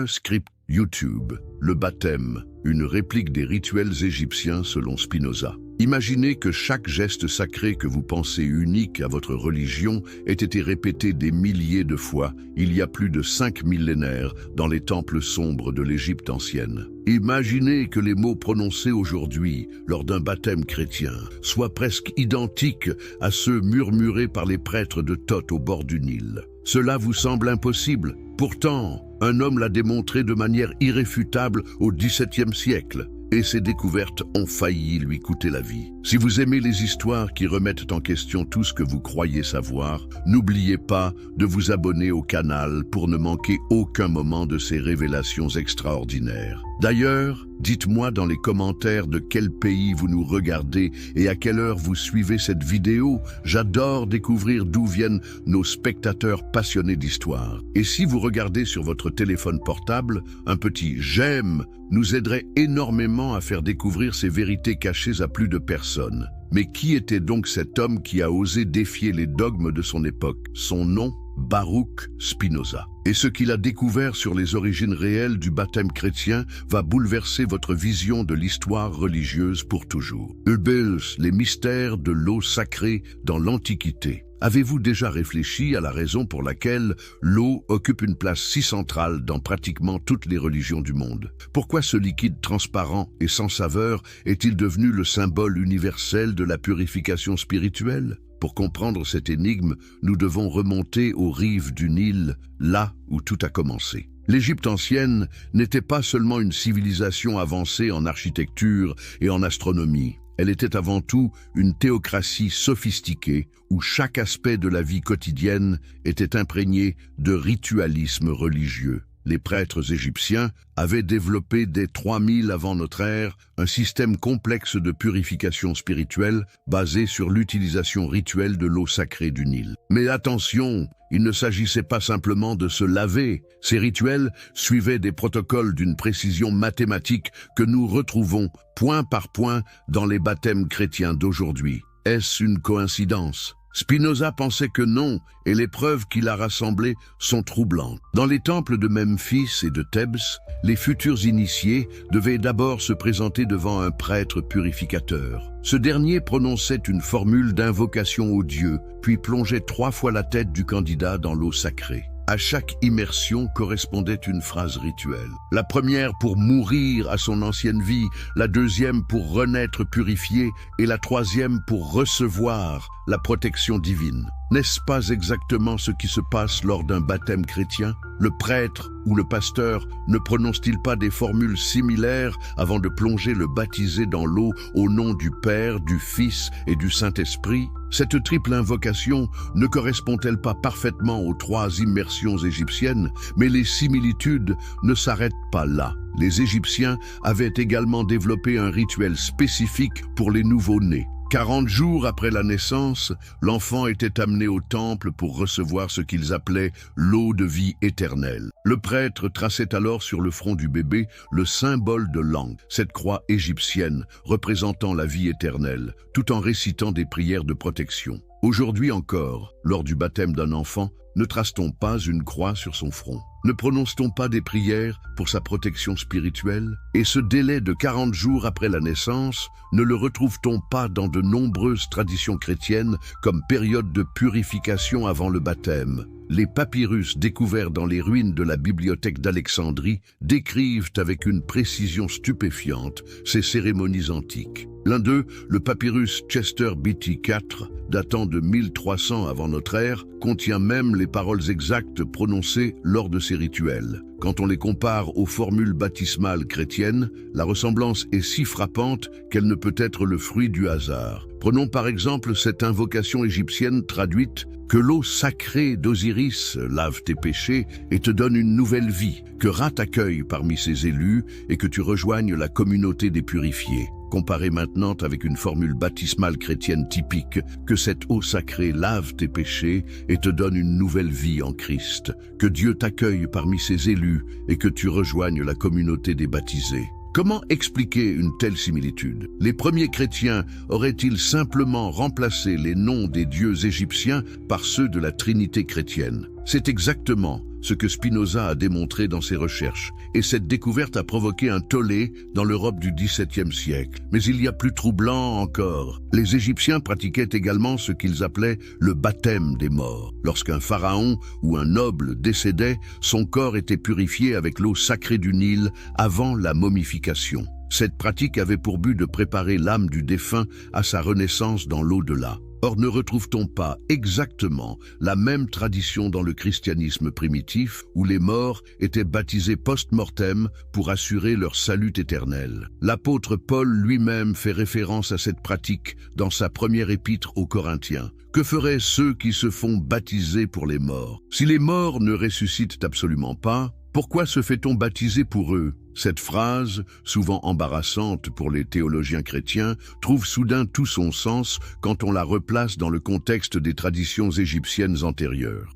Script YouTube, le baptême, une réplique des rituels égyptiens selon Spinoza. Imaginez que chaque geste sacré que vous pensez unique à votre religion ait été répété des milliers de fois, il y a plus de 5 millénaires, dans les temples sombres de l'Égypte ancienne. Imaginez que les mots prononcés aujourd'hui, lors d'un baptême chrétien, soient presque identiques à ceux murmurés par les prêtres de Thoth au bord du Nil. Cela vous semble impossible. Pourtant, un homme l'a démontré de manière irréfutable au XVIIe siècle. Et ses découvertes ont failli lui coûter la vie. Si vous aimez les histoires qui remettent en question tout ce que vous croyez savoir, n'oubliez pas de vous abonner au canal pour ne manquer aucun moment de ces révélations extraordinaires. D'ailleurs, dites-moi dans les commentaires de quel pays vous nous regardez et à quelle heure vous suivez cette vidéo. J'adore découvrir d'où viennent nos spectateurs passionnés d'histoire. Et si vous regardez sur votre téléphone portable, un petit « j'aime » nous aiderait énormément à faire découvrir ces vérités cachées à plus de personnes. Mais qui était donc cet homme qui a osé défier les dogmes de son époque? Son nom, Baruch Spinoza. Et ce qu'il a découvert sur les origines réelles du baptême chrétien va bouleverser votre vision de l'histoire religieuse pour toujours. Les mystères de l'eau sacrée dans l'Antiquité. Avez-vous déjà réfléchi à la raison pour laquelle l'eau occupe une place si centrale dans pratiquement toutes les religions du monde? Pourquoi ce liquide transparent et sans saveur est-il devenu le symbole universel de la purification spirituelle? Pour comprendre cette énigme, nous devons remonter aux rives du Nil, là où tout a commencé. L'Égypte ancienne n'était pas seulement une civilisation avancée en architecture et en astronomie. Elle était avant tout une théocratie sophistiquée où chaque aspect de la vie quotidienne était imprégné de ritualisme religieux. Les prêtres égyptiens avaient développé dès 3000 avant notre ère un système complexe de purification spirituelle basé sur l'utilisation rituelle de l'eau sacrée du Nil. Mais attention, il ne s'agissait pas simplement de se laver. Ces rituels suivaient des protocoles d'une précision mathématique que nous retrouvons point par point dans les baptêmes chrétiens d'aujourd'hui. Est-ce une coïncidence ? Spinoza pensait que non, et les preuves qu'il a rassemblées sont troublantes. Dans les temples de Memphis et de Thèbes, les futurs initiés devaient d'abord se présenter devant un prêtre purificateur. Ce dernier prononçait une formule d'invocation au Dieu, puis plongeait 3 fois la tête du candidat dans l'eau sacrée. À chaque immersion correspondait une phrase rituelle. La première pour mourir à son ancienne vie, la deuxième pour renaître purifié et la troisième pour recevoir la protection divine. N'est-ce pas exactement ce qui se passe lors d'un baptême chrétien? Le prêtre ou le pasteur ne prononce-t-il pas des formules similaires avant de plonger le baptisé dans l'eau au nom du Père, du Fils et du Saint-Esprit? Cette triple invocation ne correspond-elle pas parfaitement aux 3 immersions égyptiennes? Mais les similitudes ne s'arrêtent pas là. Les Égyptiens avaient également développé un rituel spécifique pour les nouveau-nés. 40 jours après la naissance, l'enfant était amené au temple pour recevoir ce qu'ils appelaient l'eau de vie éternelle. Le prêtre traçait alors sur le front du bébé le symbole de l'Ankh, cette croix égyptienne représentant la vie éternelle, tout en récitant des prières de protection. Aujourd'hui encore, lors du baptême d'un enfant, ne trace-t-on pas une croix sur son front? Ne prononce-t-on pas des prières pour sa protection spirituelle? Et ce délai de 40 jours après la naissance, ne le retrouve-t-on pas dans de nombreuses traditions chrétiennes comme période de purification avant le baptême? Les papyrus découverts dans les ruines de la bibliothèque d'Alexandrie décrivent avec une précision stupéfiante ces cérémonies antiques. L'un d'eux, le papyrus Chester Beatty IV, datant de 1300 avant notre ère, contient même les paroles exactes prononcées lors de ces rituels. Quand on les compare aux formules baptismales chrétiennes, la ressemblance est si frappante qu'elle ne peut être le fruit du hasard. Prenons par exemple cette invocation égyptienne traduite « Que l'eau sacrée d'Osiris lave tes péchés et te donne une nouvelle vie, que Ra t'accueille parmi ses élus et que tu rejoignes la communauté des purifiés. » Comparez maintenant avec une formule baptismale chrétienne typique, que cette eau sacrée lave tes péchés et te donne une nouvelle vie en Christ, que Dieu t'accueille parmi ses élus et que tu rejoignes la communauté des baptisés. Comment expliquer une telle similitude? Les premiers chrétiens auraient-ils simplement remplacé les noms des dieux égyptiens par ceux de la Trinité chrétienne? C'est exactement ce que Spinoza a démontré dans ses recherches, et cette découverte a provoqué un tollé dans l'Europe du XVIIe siècle. Mais il y a plus troublant encore. Les Égyptiens pratiquaient également ce qu'ils appelaient le baptême des morts. Lorsqu'un pharaon ou un noble décédait, son corps était purifié avec l'eau sacrée du Nil avant la momification. Cette pratique avait pour but de préparer l'âme du défunt à sa renaissance dans l'au-delà. Or, ne retrouve-t-on pas exactement la même tradition dans le christianisme primitif, où les morts étaient baptisés post-mortem pour assurer leur salut éternel? L'apôtre Paul lui-même fait référence à cette pratique dans sa première épître aux Corinthiens. Que feraient ceux qui se font baptiser pour les morts? Si les morts ne ressuscitent absolument pas, pourquoi se fait-on baptiser pour eux? Cette phrase, souvent embarrassante pour les théologiens chrétiens, trouve soudain tout son sens quand on la replace dans le contexte des traditions égyptiennes antérieures.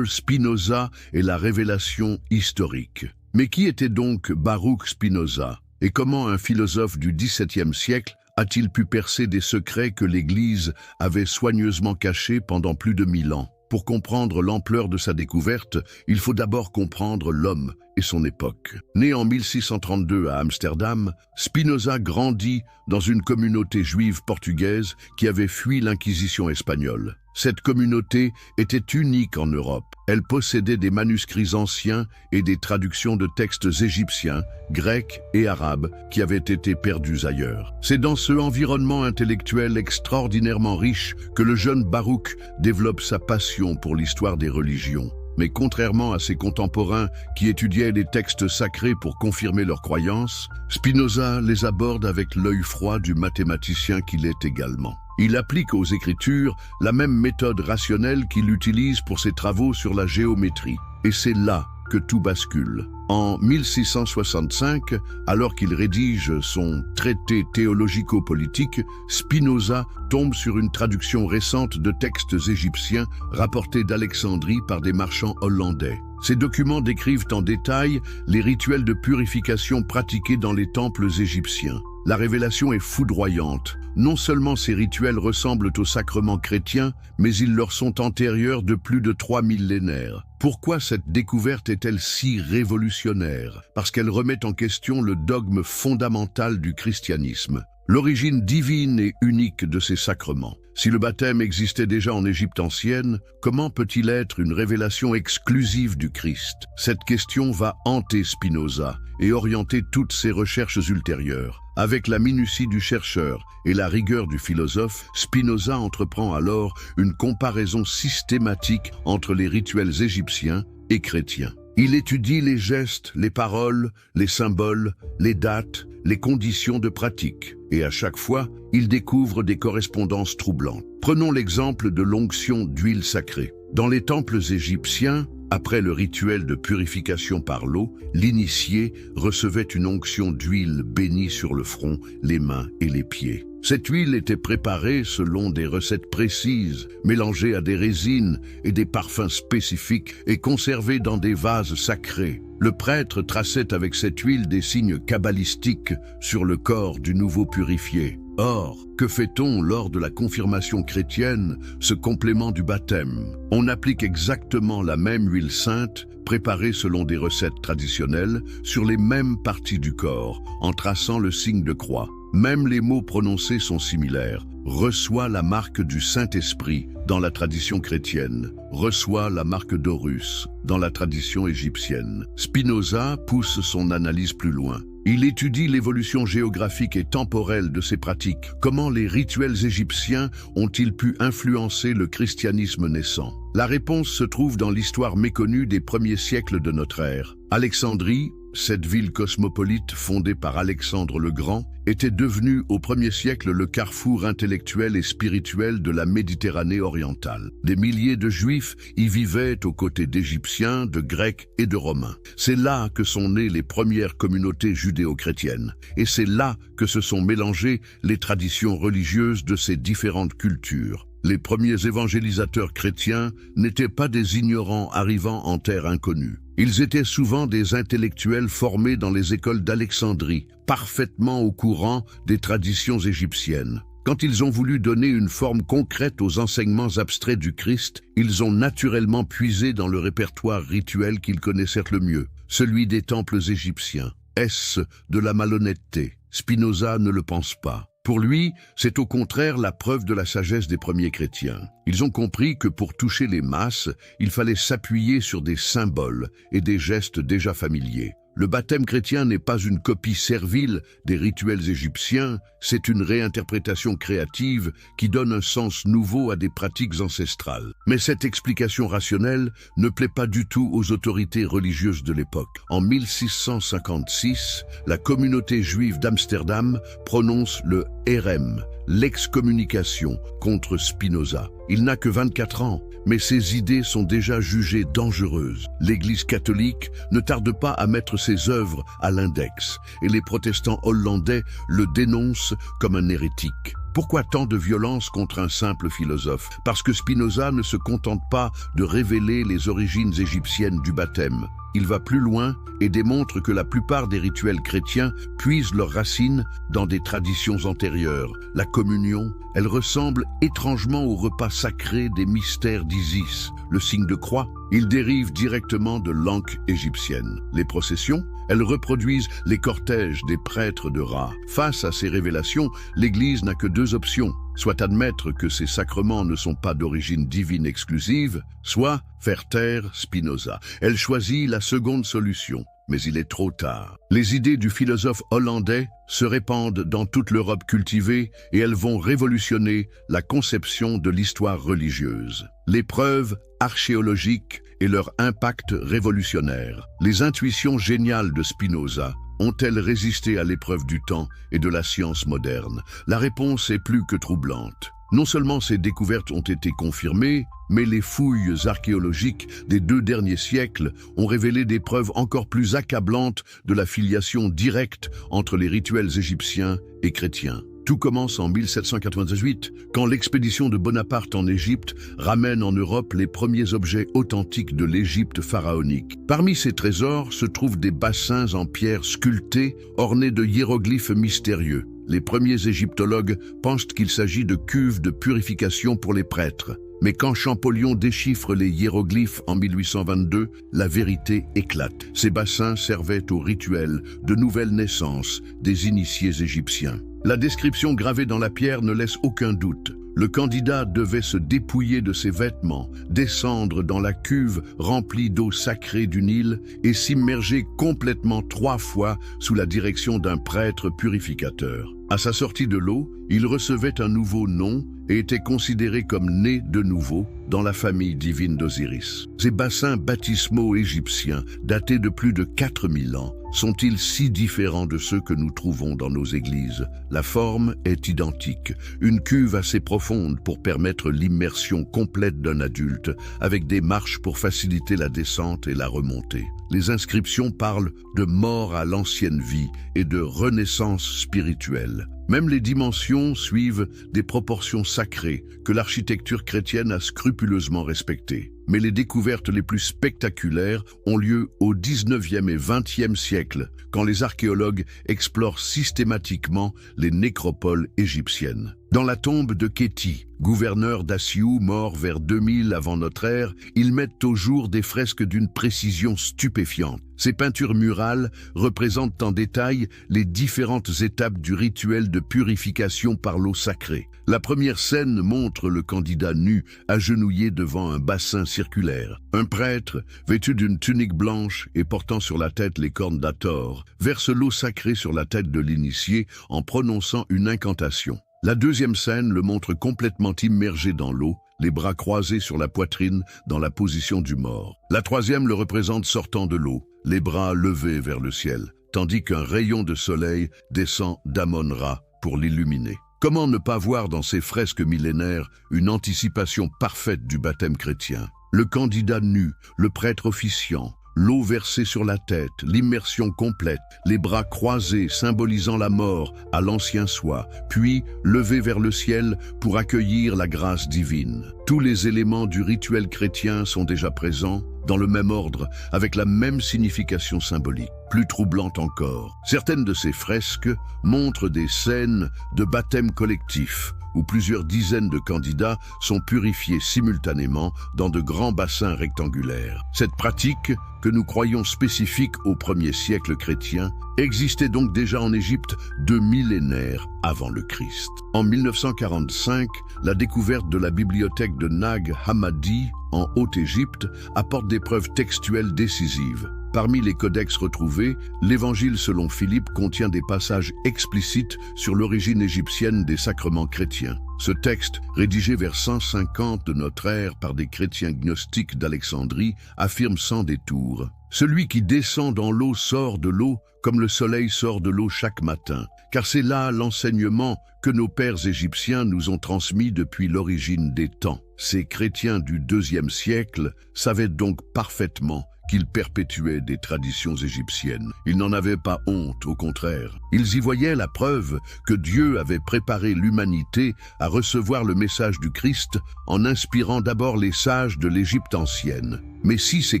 Spinoza est la révélation historique. Mais qui était donc Baruch Spinoza? Et comment un philosophe du XVIIe siècle a-t-il pu percer des secrets que l'Église avait soigneusement cachés pendant plus de 1000 ans? Pour comprendre l'ampleur de sa découverte, il faut d'abord comprendre l'homme et son époque. Né en 1632 à Amsterdam, Spinoza grandit dans une communauté juive portugaise qui avait fui l'Inquisition espagnole. Cette communauté était unique en Europe. Elle possédait des manuscrits anciens et des traductions de textes égyptiens, grecs et arabes qui avaient été perdus ailleurs. C'est dans ce environnement intellectuel extraordinairement riche que le jeune Baruch développe sa passion pour l'histoire des religions. Mais contrairement à ses contemporains qui étudiaient les textes sacrés pour confirmer leurs croyances, Spinoza les aborde avec l'œil froid du mathématicien qu'il est également. Il applique aux Écritures la même méthode rationnelle qu'il utilise pour ses travaux sur la géométrie. Et c'est là que tout bascule. En 1665, alors qu'il rédige son traité théologico-politique, Spinoza tombe sur une traduction récente de textes égyptiens rapportés d'Alexandrie par des marchands hollandais. Ces documents décrivent en détail les rituels de purification pratiqués dans les temples égyptiens. La révélation est foudroyante. Non seulement ces rituels ressemblent aux sacrements chrétiens, mais ils leur sont antérieurs de plus de 3 millénaires. Pourquoi cette découverte est-elle si révolutionnaire? Parce qu'elle remet en question le dogme fondamental du christianisme, l'origine divine et unique de ces sacrements. Si le baptême existait déjà en Égypte ancienne, comment peut-il être une révélation exclusive du Christ? Cette question va hanter Spinoza et orienter toutes ses recherches ultérieures. Avec la minutie du chercheur et la rigueur du philosophe, Spinoza entreprend alors une comparaison systématique entre les rituels égyptiens et chrétiens. Il étudie les gestes, les paroles, les symboles, les dates, les conditions de pratique. Et à chaque fois, il découvre des correspondances troublantes. Prenons l'exemple de l'onction d'huile sacrée. Dans les temples égyptiens, après le rituel de purification par l'eau, l'initié recevait une onction d'huile bénie sur le front, les mains et les pieds. Cette huile était préparée selon des recettes précises, mélangée à des résines et des parfums spécifiques et conservée dans des vases sacrés. Le prêtre traçait avec cette huile des signes kabbalistiques sur le corps du nouveau purifié. Or, que fait-on lors de la confirmation chrétienne, ce complément du baptême? On applique exactement la même huile sainte, préparée selon des recettes traditionnelles, sur les mêmes parties du corps, en traçant le signe de croix. Même les mots prononcés sont similaires. Reçoit la marque du Saint-Esprit dans la tradition chrétienne. Reçoit la marque d'Horus dans la tradition égyptienne. Spinoza pousse son analyse plus loin. Il étudie l'évolution géographique et temporelle de ces pratiques. Comment les rituels égyptiens ont-ils pu influencer le christianisme naissant? La réponse se trouve dans l'histoire méconnue des premiers siècles de notre ère. Alexandrie, cette ville cosmopolite fondée par Alexandre le Grand, était devenue au 1er siècle le carrefour intellectuel et spirituel de la Méditerranée orientale. Des milliers de Juifs y vivaient aux côtés d'Égyptiens, de Grecs et de Romains. C'est là que sont nées les premières communautés judéo-chrétiennes. Et c'est là que se sont mélangées les traditions religieuses de ces différentes cultures. Les premiers évangélisateurs chrétiens n'étaient pas des ignorants arrivant en terre inconnue. Ils étaient souvent des intellectuels formés dans les écoles d'Alexandrie, parfaitement au courant des traditions égyptiennes. Quand ils ont voulu donner une forme concrète aux enseignements abstraits du Christ, ils ont naturellement puisé dans le répertoire rituel qu'ils connaissaient le mieux, celui des temples égyptiens. Est-ce de la malhonnêteté? Spinoza ne le pense pas. Pour lui, c'est au contraire la preuve de la sagesse des premiers chrétiens. Ils ont compris que pour toucher les masses, il fallait s'appuyer sur des symboles et des gestes déjà familiers. Le baptême chrétien n'est pas une copie servile des rituels égyptiens, c'est une réinterprétation créative qui donne un sens nouveau à des pratiques ancestrales. Mais cette explication rationnelle ne plaît pas du tout aux autorités religieuses de l'époque. En 1656, la communauté juive d'Amsterdam prononce le Hérem, l'excommunication contre Spinoza. Il n'a que 24 ans, mais ses idées sont déjà jugées dangereuses. L'Église catholique ne tarde pas à mettre ses œuvres à l'index, et les protestants hollandais le dénoncent comme un hérétique. Pourquoi tant de violence contre un simple philosophe? Parce que Spinoza ne se contente pas de révéler les origines égyptiennes du baptême. Il va plus loin et démontre que la plupart des rituels chrétiens puisent leurs racines dans des traditions antérieures. La communion, elle ressemble étrangement au repas sacré des mystères d'Isis. Le signe de croix, il dérive directement de l'Ankh égyptienne. Les processions, elles reproduisent les cortèges des prêtres de Ra. Face à ces révélations, l'Église n'a que deux options. Soit admettre que ces sacrements ne sont pas d'origine divine exclusive, soit faire taire Spinoza. Elle choisit la seconde solution, mais il est trop tard. Les idées du philosophe hollandais se répandent dans toute l'Europe cultivée et elles vont révolutionner la conception de l'histoire religieuse. Les preuves archéologiques et leur impact révolutionnaire. Les intuitions géniales de Spinoza ont-elles résisté à l'épreuve du temps et de la science moderne? La réponse est plus que troublante. Non seulement ces découvertes ont été confirmées, mais les fouilles archéologiques des 2 derniers siècles ont révélé des preuves encore plus accablantes de la filiation directe entre les rituels égyptiens et chrétiens. Tout commence en 1798, quand l'expédition de Bonaparte en Égypte ramène en Europe les premiers objets authentiques de l'Égypte pharaonique. Parmi ces trésors se trouvent des bassins en pierre sculptés, ornés de hiéroglyphes mystérieux. Les premiers égyptologues pensent qu'il s'agit de cuves de purification pour les prêtres. Mais quand Champollion déchiffre les hiéroglyphes en 1822, la vérité éclate. Ces bassins servaient au rituel de nouvelle naissance des initiés égyptiens. La description gravée dans la pierre ne laisse aucun doute. Le candidat devait se dépouiller de ses vêtements, descendre dans la cuve remplie d'eau sacrée du Nil et s'immerger complètement 3 fois sous la direction d'un prêtre purificateur. À sa sortie de l'eau, il recevait un nouveau nom et était considéré comme né de nouveau dans la famille divine d'Osiris. Ces bassins baptismaux égyptiens, datés de plus de 4000 ans, sont-ils si différents de ceux que nous trouvons dans nos églises? La forme est identique, une cuve assez profonde pour permettre l'immersion complète d'un adulte, avec des marches pour faciliter la descente et la remontée. Les inscriptions parlent de mort à l'ancienne vie et de renaissance spirituelle. Même les dimensions suivent des proportions sacrées que l'architecture chrétienne a scrupuleusement respectées. Mais les découvertes les plus spectaculaires ont lieu au XIXe et XXe siècle, quand les archéologues explorent systématiquement les nécropoles égyptiennes. Dans la tombe de Kéti, gouverneur d'Assiou, mort vers 2000 avant notre ère, ils mettent au jour des fresques d'une précision stupéfiante. Ces peintures murales représentent en détail les différentes étapes du rituel de purification par l'eau sacrée. La première scène montre le candidat nu, agenouillé devant un bassin circulaire. Un prêtre, vêtu d'une tunique blanche et portant sur la tête les cornes d'Hathor, verse l'eau sacrée sur la tête de l'initié en prononçant une incantation. La deuxième scène le montre complètement immergé dans l'eau, les bras croisés sur la poitrine dans la position du mort. La troisième le représente sortant de l'eau, les bras levés vers le ciel, tandis qu'un rayon de soleil descend d'Amon-Ra pour l'illuminer. Comment ne pas voir dans ces fresques millénaires une anticipation parfaite du baptême chrétien? Le candidat nu, le prêtre officiant, l'eau versée sur la tête, l'immersion complète, les bras croisés symbolisant la mort à l'ancien soi, puis levés vers le ciel pour accueillir la grâce divine. Tous les éléments du rituel chrétien sont déjà présents, dans le même ordre, avec la même signification symbolique. Plus troublante encore, certaines de ces fresques montrent des scènes de baptême collectif, où plusieurs dizaines de candidats sont purifiés simultanément dans de grands bassins rectangulaires. Cette pratique, que nous croyons spécifique au premier siècle chrétien, existait donc déjà en Égypte 2 millénaires avant le Christ. En 1945, la découverte de la bibliothèque de Nag Hammadi en Haute-Égypte apporte des preuves textuelles décisives. Parmi les codex retrouvés, l'Évangile selon Philippe contient des passages explicites sur l'origine égyptienne des sacrements chrétiens. Ce texte, rédigé vers 150 de notre ère par des chrétiens gnostiques d'Alexandrie, affirme sans détour: « Celui qui descend dans l'eau sort de l'eau comme le soleil sort de l'eau chaque matin, car c'est là l'enseignement que nos pères égyptiens nous ont transmis depuis l'origine des temps. » Ces chrétiens du IIe siècle savaient donc parfaitement qu'ils perpétuaient des traditions égyptiennes. Ils n'en avaient pas honte, au contraire. Ils y voyaient la preuve que Dieu avait préparé l'humanité à recevoir le message du Christ en inspirant d'abord les sages de l'Égypte ancienne. Mais si ces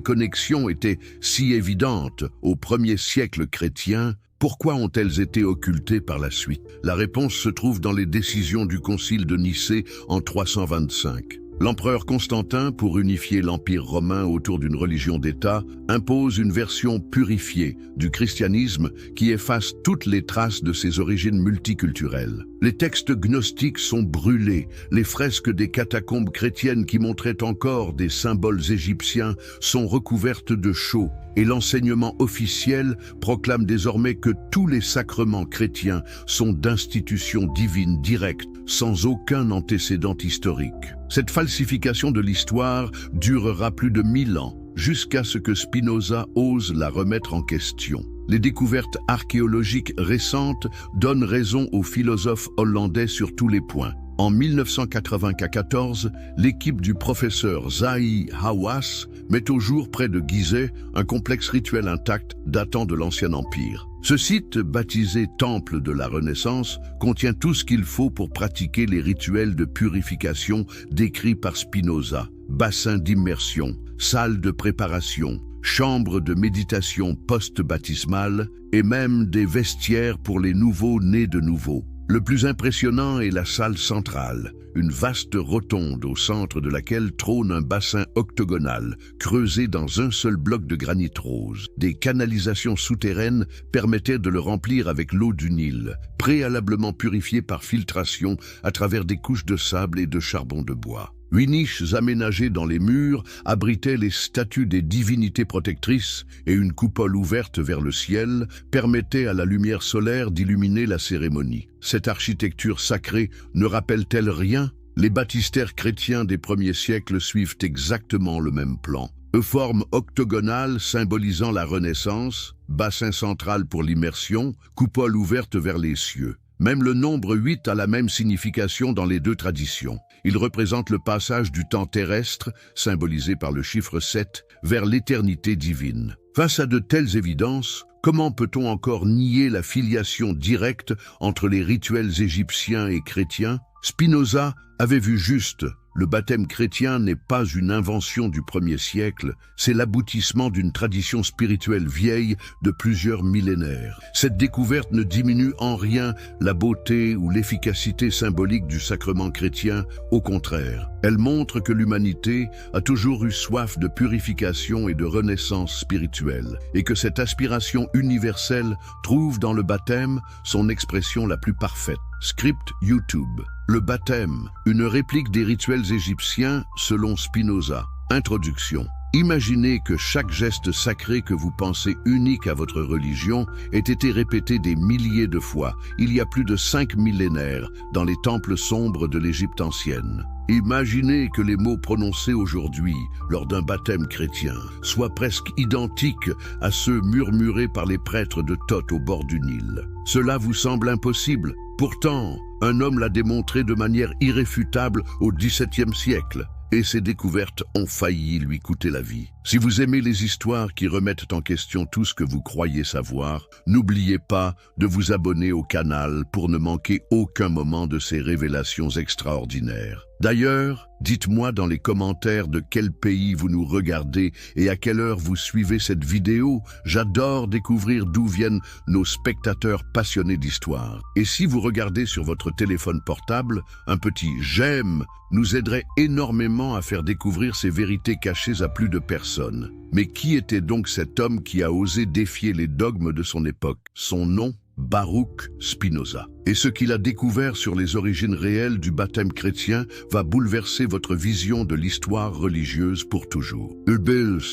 connexions étaient si évidentes au premier siècle chrétien, pourquoi ont-elles été occultées par la suite? La réponse se trouve dans les décisions du Concile de Nicée en 325. L'empereur Constantin, pour unifier l'Empire romain autour d'une religion d'État, impose une version purifiée du christianisme qui efface toutes les traces de ses origines multiculturelles. Les textes gnostiques sont brûlés, les fresques des catacombes chrétiennes qui montraient encore des symboles égyptiens sont recouvertes de chaux, et l'enseignement officiel proclame désormais que tous les sacrements chrétiens sont d'institutions divines directes, sans aucun antécédent historique. Cette falsification de l'histoire durera plus de 1000 ans, jusqu'à ce que Spinoza ose la remettre en question. Les découvertes archéologiques récentes donnent raison aux philosophes hollandais sur tous les points. En 1994, l'équipe du professeur Zahi Hawass met au jour près de Gizeh un complexe rituel intact datant de l'Ancien Empire. Ce site, baptisé Temple de la Renaissance, contient tout ce qu'il faut pour pratiquer les rituels de purification décrits par Spinoza: bassin d'immersion, salle de préparation, chambre de méditation post-baptismale et même des vestiaires pour les nouveaux nés de nouveau. Le plus impressionnant est la salle centrale, une vaste rotonde au centre de laquelle trône un bassin octogonal, creusé dans un seul bloc de granit rose. Des canalisations souterraines permettaient de le remplir avec l'eau du Nil, préalablement purifiée par filtration à travers des couches de sable et de charbon de bois. 8 niches aménagées dans les murs abritaient les statues des divinités protectrices et une coupole ouverte vers le ciel permettait à la lumière solaire d'illuminer la cérémonie. Cette architecture sacrée ne rappelle-t-elle rien? Les baptistères chrétiens des premiers siècles suivent exactement le même plan. Euforme octogonale symbolisant la Renaissance, bassin central pour l'immersion, coupole ouverte vers les cieux. Même le nombre 8 a la même signification dans les deux traditions. Il représente le passage du temps terrestre, symbolisé par le chiffre 7, vers l'éternité divine. Face à de telles évidences, comment peut-on encore nier la filiation directe entre les rituels égyptiens et chrétiens? Spinoza avait vu juste. Le baptême chrétien n'est pas une invention du premier siècle, c'est l'aboutissement d'une tradition spirituelle vieille de plusieurs millénaires. Cette découverte ne diminue en rien la beauté ou l'efficacité symbolique du sacrement chrétien, au contraire. Elle montre que l'humanité a toujours eu soif de purification et de renaissance spirituelle, et que cette aspiration universelle trouve dans le baptême son expression la plus parfaite. Script YouTube. Le baptême, une réplique des rituels égyptiens selon Spinoza. Introduction. Imaginez que chaque geste sacré que vous pensez unique à votre religion ait été répété des milliers de fois, il y a plus de 5 millénaires, dans les temples sombres de l'Égypte ancienne. Imaginez que les mots prononcés aujourd'hui, lors d'un baptême chrétien, soient presque identiques à ceux murmurés par les prêtres de Thoth au bord du Nil. Cela vous semble impossible? Pourtant, un homme l'a démontré de manière irréfutable au XVIIe siècle, et ses découvertes ont failli lui coûter la vie. Si vous aimez les histoires qui remettent en question tout ce que vous croyez savoir, n'oubliez pas de vous abonner au canal pour ne manquer aucun moment de ces révélations extraordinaires. D'ailleurs, dites-moi dans les commentaires de quel pays vous nous regardez et à quelle heure vous suivez cette vidéo. J'adore découvrir d'où viennent nos spectateurs passionnés d'histoire. Et si vous regardez sur votre téléphone portable, un petit « j'aime » nous aiderait énormément à faire découvrir ces vérités cachées à plus de personnes. Mais qui était donc cet homme qui a osé défier les dogmes de son époque? Son nom? Baruch Spinoza. Et ce qu'il a découvert sur les origines réelles du baptême chrétien va bouleverser votre vision de l'histoire religieuse pour toujours.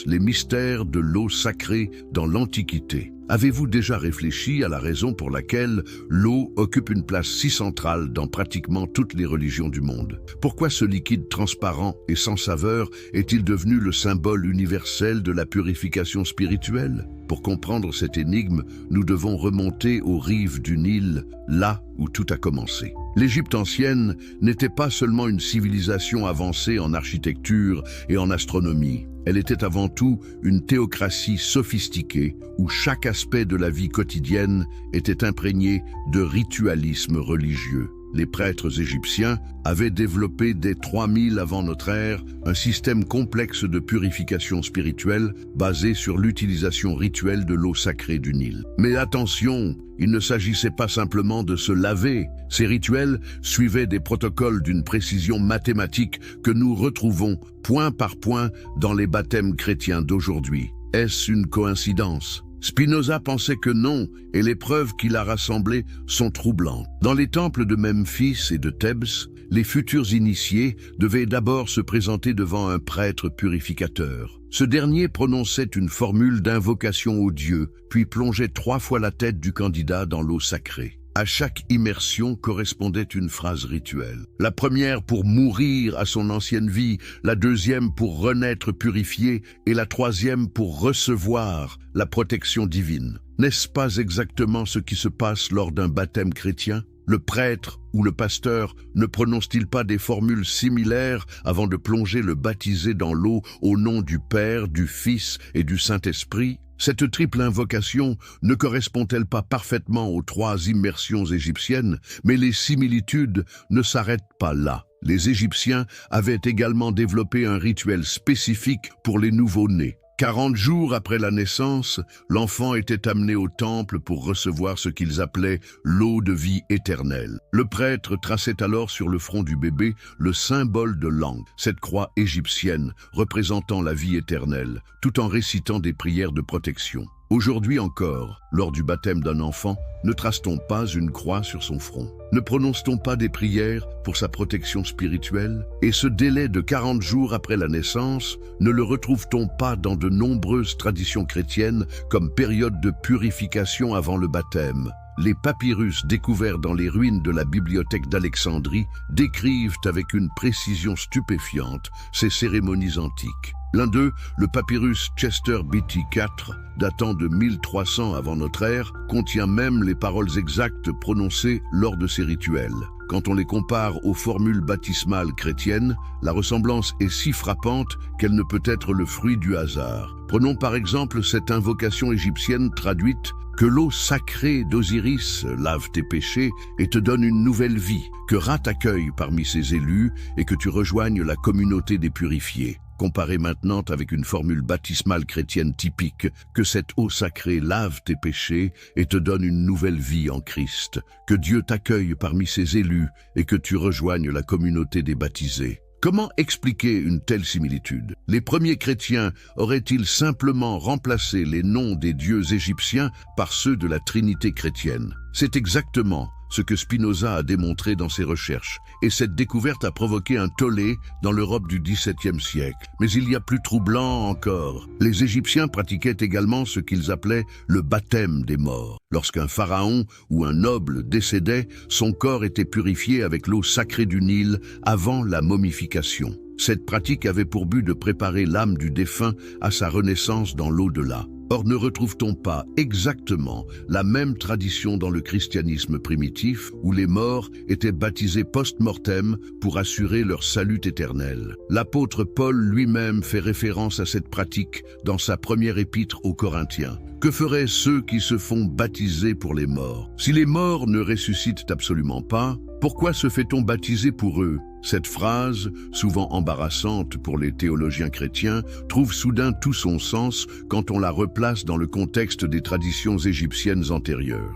Les mystères de l'eau sacrée dans l'Antiquité. Avez-vous déjà réfléchi à la raison pour laquelle l'eau occupe une place si centrale dans pratiquement toutes les religions du monde? Pourquoi ce liquide transparent et sans saveur est-il devenu le symbole universel de la purification spirituelle? Pour comprendre cette énigme, nous devons remonter aux rives du Nil, là où tout a commencé. L'Égypte ancienne n'était pas seulement une civilisation avancée en architecture et en astronomie. Elle était avant tout une théocratie sophistiquée où chaque aspect de la vie quotidienne était imprégné de ritualisme religieux. Les prêtres égyptiens avaient développé dès 3000 avant notre ère un système complexe de purification spirituelle basé sur l'utilisation rituelle de l'eau sacrée du Nil. Mais attention, il ne s'agissait pas simplement de se laver. Ces rituels suivaient des protocoles d'une précision mathématique que nous retrouvons point par point dans les baptêmes chrétiens d'aujourd'hui. Est-ce une coïncidence? Spinoza pensait que non, et les preuves qu'il a rassemblées sont troublantes. Dans les temples de Memphis et de Thèbes, les futurs initiés devaient d'abord se présenter devant un prêtre purificateur. Ce dernier prononçait une formule d'invocation au Dieu, puis plongeait 3 fois la tête du candidat dans l'eau sacrée. À chaque immersion correspondait une phrase rituelle. La première pour mourir à son ancienne vie, la deuxième pour renaître purifié et la troisième pour recevoir la protection divine. N'est-ce pas exactement ce qui se passe lors d'un baptême chrétien? Le prêtre ou le pasteur ne prononce-t-il pas des formules similaires avant de plonger le baptisé dans l'eau au nom du Père, du Fils et du Saint-Esprit? Cette triple invocation ne correspond-elle pas parfaitement aux 3 immersions égyptiennes, mais les similitudes ne s'arrêtent pas là. Les Égyptiens avaient également développé un rituel spécifique pour les nouveau-nés. 40 jours après la naissance, l'enfant était amené au temple pour recevoir ce qu'ils appelaient l'eau de vie éternelle. Le prêtre traçait alors sur le front du bébé le symbole de l'Ankh, cette croix égyptienne représentant la vie éternelle, tout en récitant des prières de protection. Aujourd'hui encore, lors du baptême d'un enfant, ne trace-t-on pas une croix sur son front? Ne prononce-t-on pas des prières pour sa protection spirituelle? Et ce délai de 40 jours après la naissance, ne le retrouve-t-on pas dans de nombreuses traditions chrétiennes comme période de purification avant le baptême? Les papyrus découverts dans les ruines de la bibliothèque d'Alexandrie décrivent avec une précision stupéfiante ces cérémonies antiques. L'un d'eux, le papyrus Chester Beatty IV, datant de 1300 avant notre ère, contient même les paroles exactes prononcées lors de ces rituels. Quand on les compare aux formules baptismales chrétiennes, la ressemblance est si frappante qu'elle ne peut être le fruit du hasard. Prenons par exemple cette invocation égyptienne traduite « Que l'eau sacrée d'Osiris lave tes péchés et te donne une nouvelle vie, que Ra t'accueille parmi ses élus et que tu rejoignes la communauté des purifiés. » Comparez maintenant avec une formule baptismale chrétienne typique, que cette eau sacrée lave tes péchés et te donne une nouvelle vie en Christ, que Dieu t'accueille parmi ses élus et que tu rejoignes la communauté des baptisés. Comment expliquer une telle similitude? Les premiers chrétiens auraient-ils simplement remplacé les noms des dieux égyptiens par ceux de la Trinité chrétienne? C'est exactement ce que Spinoza a démontré dans ses recherches, et cette découverte a provoqué un tollé dans l'Europe du XVIIe siècle. Mais il y a plus troublant encore. Les Égyptiens pratiquaient également ce qu'ils appelaient le baptême des morts. Lorsqu'un pharaon ou un noble décédait, son corps était purifié avec l'eau sacrée du Nil avant la momification. Cette pratique avait pour but de préparer l'âme du défunt à sa renaissance dans l'au-delà. Or, ne retrouve-t-on pas exactement la même tradition dans le christianisme primitif, où les morts étaient baptisés post-mortem pour assurer leur salut éternel? L'apôtre Paul lui-même fait référence à cette pratique dans sa première épître aux Corinthiens. Que feraient ceux qui se font baptiser pour les morts? Si les morts ne ressuscitent absolument pas, pourquoi se fait-on baptiser pour eux? Cette phrase, souvent embarrassante pour les théologiens chrétiens, trouve soudain tout son sens quand on la replace dans le contexte des traditions égyptiennes antérieures.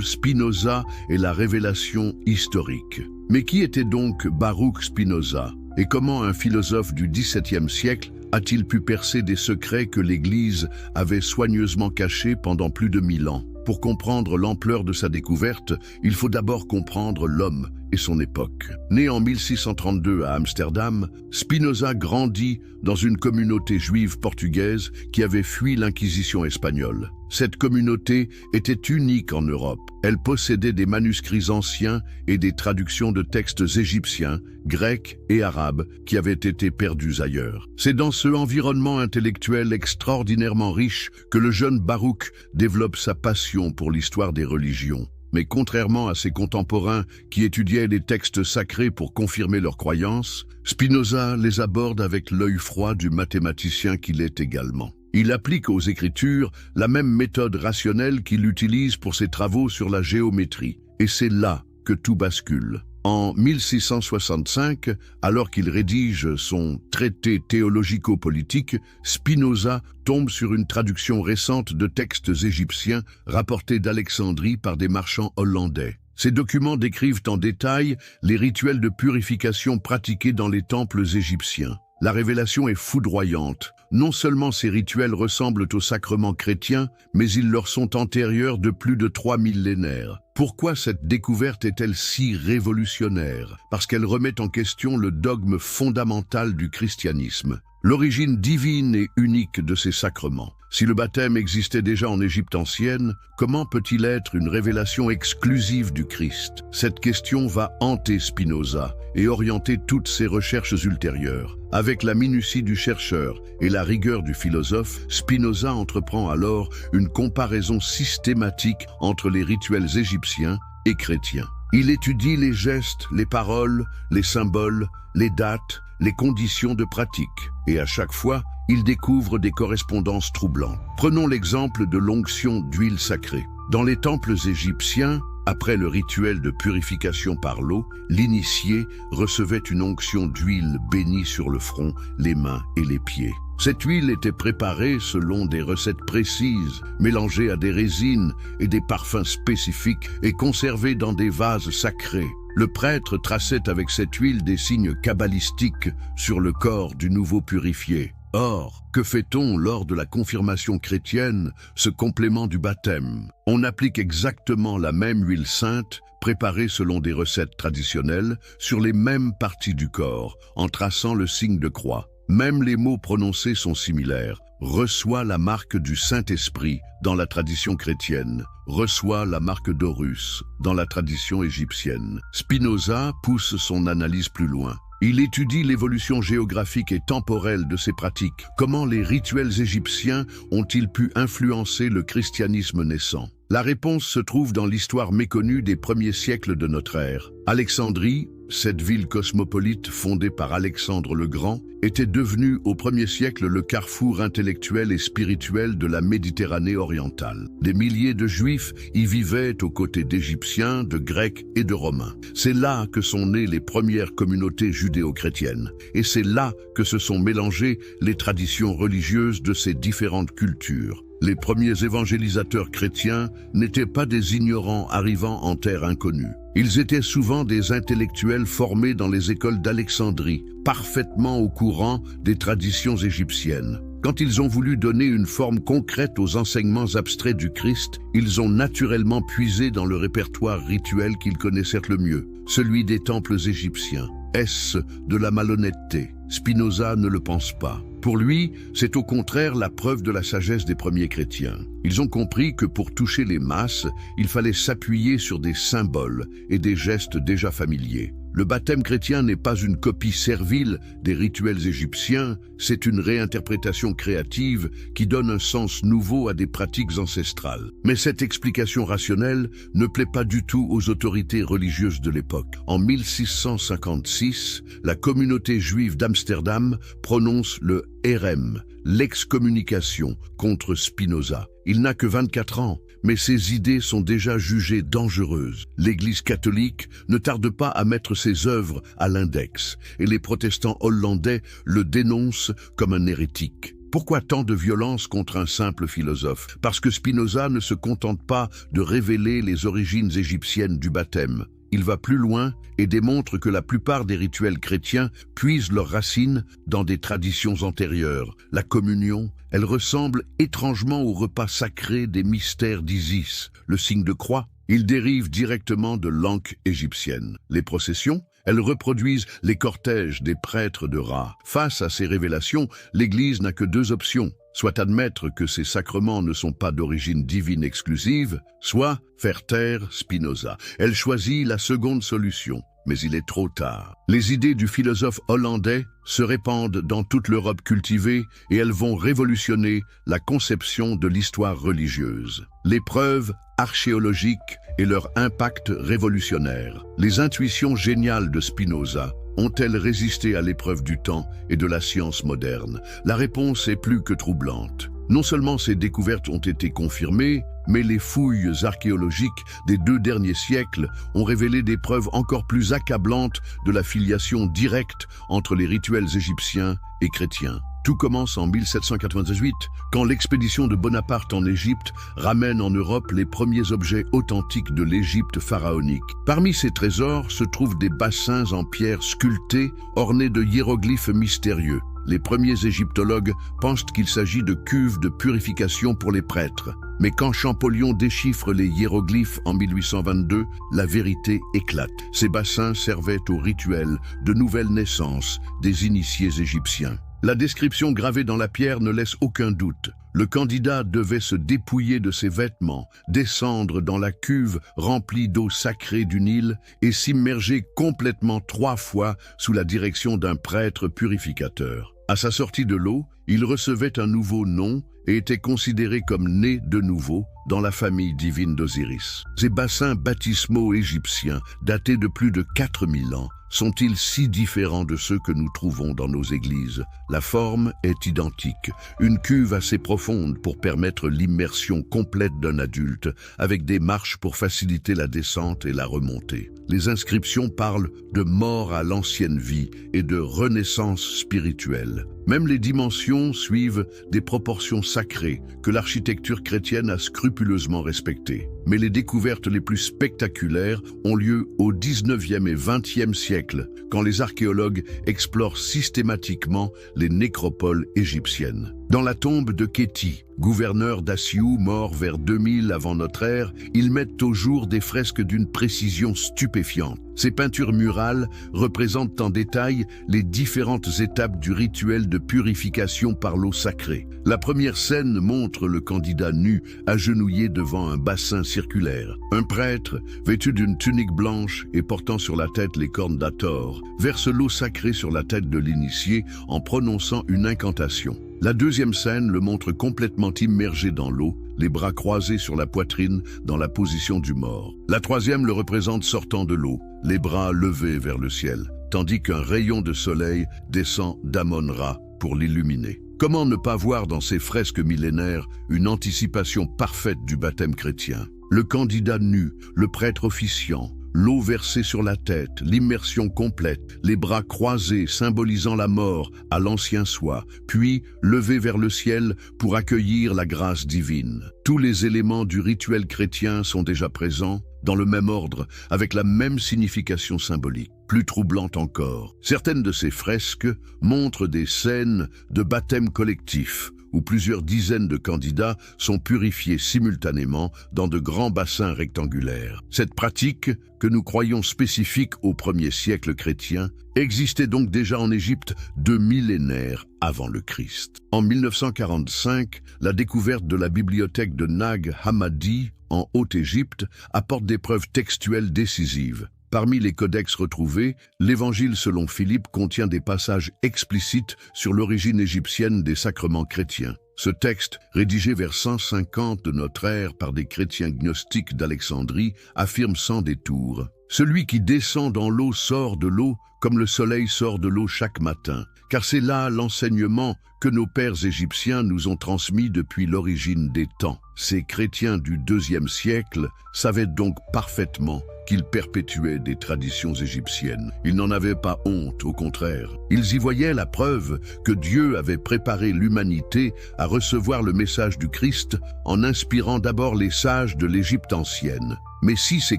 Spinoza est la révélation historique. Mais qui était donc Baruch Spinoza? Et comment un philosophe du XVIIe siècle a-t-il pu percer des secrets que l'Église avait soigneusement cachés pendant plus de 1000 ans? Pour comprendre l'ampleur de sa découverte, il faut d'abord comprendre l'homme et son époque. Né en 1632 à Amsterdam, Spinoza grandit dans une communauté juive portugaise qui avait fui l'Inquisition espagnole. Cette communauté était unique en Europe. Elle possédait des manuscrits anciens et des traductions de textes égyptiens, grecs et arabes qui avaient été perdus ailleurs. C'est dans ce environnement intellectuel extraordinairement riche que le jeune Baruch développe sa passion pour l'histoire des religions. Mais contrairement à ses contemporains qui étudiaient les textes sacrés pour confirmer leurs croyances, Spinoza les aborde avec l'œil froid du mathématicien qu'il est également. Il applique aux Écritures la même méthode rationnelle qu'il utilise pour ses travaux sur la géométrie. Et c'est là que tout bascule. En 1665, alors qu'il rédige son traité théologico-politique, Spinoza tombe sur une traduction récente de textes égyptiens rapportés d'Alexandrie par des marchands hollandais. Ces documents décrivent en détail les rituels de purification pratiqués dans les temples égyptiens. La révélation est foudroyante. Non seulement ces rituels ressemblent aux sacrements chrétiens, mais ils leur sont antérieurs de plus de 3 millénaires. Pourquoi cette découverte est-elle si révolutionnaire? Parce qu'elle remet en question le dogme fondamental du christianisme, l'origine divine et unique de ces sacrements. Si le baptême existait déjà en Égypte ancienne, comment peut-il être une révélation exclusive du Christ? Cette question va hanter Spinoza et orienter toutes ses recherches ultérieures. Avec la minutie du chercheur et la rigueur du philosophe, Spinoza entreprend alors une comparaison systématique entre les rituels égyptiens et chrétiens. Il étudie les gestes, les paroles, les symboles, les dates, les conditions de pratique. Et à chaque fois, il découvre des correspondances troublantes. Prenons l'exemple de l'onction d'huile sacrée. Dans les temples égyptiens, après le rituel de purification par l'eau, l'initié recevait une onction d'huile bénie sur le front, les mains et les pieds. Cette huile était préparée selon des recettes précises, mélangée à des résines et des parfums spécifiques et conservée dans des vases sacrés. Le prêtre traçait avec cette huile des signes kabbalistiques sur le corps du nouveau purifié. Or, que fait-on lors de la confirmation chrétienne, ce complément du baptême? On applique exactement la même huile sainte, préparée selon des recettes traditionnelles, sur les mêmes parties du corps, en traçant le signe de croix. Même les mots prononcés sont similaires. Reçoit la marque du Saint-Esprit dans la tradition chrétienne, reçoit la marque d'Horus dans la tradition égyptienne. Spinoza pousse son analyse plus loin. Il étudie l'évolution géographique et temporelle de ces pratiques. Comment les rituels égyptiens ont-ils pu influencer le christianisme naissant? La réponse se trouve dans l'histoire méconnue des premiers siècles de notre ère. Alexandrie, cette ville cosmopolite fondée par Alexandre le Grand, était devenue au 1er siècle le carrefour intellectuel et spirituel de la Méditerranée orientale. Des milliers de Juifs y vivaient aux côtés d'Égyptiens, de Grecs et de Romains. C'est là que sont nées les premières communautés judéo-chrétiennes. Et c'est là que se sont mélangées les traditions religieuses de ces différentes cultures. Les premiers évangélisateurs chrétiens n'étaient pas des ignorants arrivant en terre inconnue. Ils étaient souvent des intellectuels formés dans les écoles d'Alexandrie, parfaitement au courant des traditions égyptiennes. Quand ils ont voulu donner une forme concrète aux enseignements abstraits du Christ, ils ont naturellement puisé dans le répertoire rituel qu'ils connaissaient le mieux, celui des temples égyptiens. Est-ce de la malhonnêteté? Spinoza ne le pense pas. Pour lui, c'est au contraire la preuve de la sagesse des premiers chrétiens. Ils ont compris que pour toucher les masses, il fallait s'appuyer sur des symboles et des gestes déjà familiers. Le baptême chrétien n'est pas une copie servile des rituels égyptiens, c'est une réinterprétation créative qui donne un sens nouveau à des pratiques ancestrales. Mais cette explication rationnelle ne plaît pas du tout aux autorités religieuses de l'époque. En 1656, la communauté juive d'Amsterdam prononce le Hérem, l'excommunication contre Spinoza. Il n'a que 24 ans, mais ses idées sont déjà jugées dangereuses. L'Église catholique ne tarde pas à mettre ses œuvres à l'index, et les protestants hollandais le dénoncent comme un hérétique. Pourquoi tant de violence contre un simple philosophe? Parce que Spinoza ne se contente pas de révéler les origines égyptiennes du baptême. Il va plus loin et démontre que la plupart des rituels chrétiens puisent leurs racines dans des traditions antérieures. La communion, elle ressemble étrangement au repas sacré des mystères d'Isis. Le signe de croix, il dérive directement de l'Ankh égyptienne. Les processions, elles reproduisent les cortèges des prêtres de Ra. Face à ces révélations, l'Église n'a que deux options. Soit admettre que ces sacrements ne sont pas d'origine divine exclusive, soit faire taire Spinoza. Elle choisit la seconde solution, mais il est trop tard. Les idées du philosophe hollandais se répandent dans toute l'Europe cultivée et elles vont révolutionner la conception de l'histoire religieuse. Les preuves archéologiques et leur impact révolutionnaire. Les intuitions géniales de Spinoza ont-elles résisté à l'épreuve du temps et de la science moderne? La réponse est plus que troublante. Non seulement ces découvertes ont été confirmées, mais les fouilles archéologiques des 2 derniers siècles ont révélé des preuves encore plus accablantes de la filiation directe entre les rituels égyptiens et chrétiens. Tout commence en 1798, quand l'expédition de Bonaparte en Égypte ramène en Europe les premiers objets authentiques de l'Égypte pharaonique. Parmi ces trésors se trouvent des bassins en pierre sculptés, ornés de hiéroglyphes mystérieux. Les premiers égyptologues pensent qu'il s'agit de cuves de purification pour les prêtres. Mais quand Champollion déchiffre les hiéroglyphes en 1822, la vérité éclate. Ces bassins servaient au rituel de nouvelle naissance des initiés égyptiens. La description gravée dans la pierre ne laisse aucun doute. Le candidat devait se dépouiller de ses vêtements, descendre dans la cuve remplie d'eau sacrée du Nil et s'immerger complètement 3 fois sous la direction d'un prêtre purificateur. À sa sortie de l'eau, il recevait un nouveau nom et était considéré comme né de nouveau dans la famille divine d'Osiris. Ces bassins baptismaux égyptiens, datés de plus de 4000 ans, sont-ils si différents de ceux que nous trouvons dans nos églises? La forme est identique, une cuve assez profonde pour permettre l'immersion complète d'un adulte, avec des marches pour faciliter la descente et la remontée. Les inscriptions parlent de mort à l'ancienne vie et de renaissance spirituelle. Même les dimensions suivent des proportions sacrées que l'architecture chrétienne a scrupuleusement respectées. Mais les découvertes les plus spectaculaires ont lieu au 19e et 20e siècle, quand les archéologues explorent systématiquement les nécropoles égyptiennes. Dans la tombe de Kéti, gouverneur d'Assiou, mort vers 2000 avant notre ère, ils mettent au jour des fresques d'une précision stupéfiante. Ces peintures murales représentent en détail les différentes étapes du rituel de purification par l'eau sacrée. La première scène montre le candidat nu, agenouillé devant un bassin circulaire. Un prêtre, vêtu d'une tunique blanche et portant sur la tête les cornes d'Hathor, verse l'eau sacrée sur la tête de l'initié en prononçant une incantation. La deuxième scène le montre complètement immergé dans l'eau, les bras croisés sur la poitrine dans la position du mort. La troisième le représente sortant de l'eau, les bras levés vers le ciel, tandis qu'un rayon de soleil descend d'Amon-Ra pour l'illuminer. Comment ne pas voir dans ces fresques millénaires une anticipation parfaite du baptême chrétien? Le candidat nu, le prêtre officiant, l'eau versée sur la tête, l'immersion complète, les bras croisés symbolisant la mort à l'ancien soi, puis levés vers le ciel pour accueillir la grâce divine. Tous les éléments du rituel chrétien sont déjà présents, dans le même ordre, avec la même signification symbolique. Plus troublante encore, certaines de ces fresques montrent des scènes de baptême collectif, où plusieurs dizaines de candidats sont purifiés simultanément dans de grands bassins rectangulaires. Cette pratique, que nous croyons spécifique au 1er siècle chrétien, existait donc déjà en Égypte 2 millénaires avant le Christ. En 1945, la découverte de la bibliothèque de Nag Hammadi en Haute-Égypte apporte des preuves textuelles décisives. Parmi les codex retrouvés, l'Évangile selon Philippe contient des passages explicites sur l'origine égyptienne des sacrements chrétiens. Ce texte, rédigé vers 150 de notre ère par des chrétiens gnostiques d'Alexandrie, affirme sans détour: « Celui qui descend dans l'eau sort de l'eau comme le soleil sort de l'eau chaque matin, car c'est là l'enseignement que nos pères égyptiens nous ont transmis depuis l'origine des temps. » Ces chrétiens du IIe siècle savaient donc parfaitement qu'ils perpétuaient des traditions égyptiennes. Ils n'en avaient pas honte, au contraire. Ils y voyaient la preuve que Dieu avait préparé l'humanité à recevoir le message du Christ en inspirant d'abord les sages de l'Égypte ancienne. Mais si ces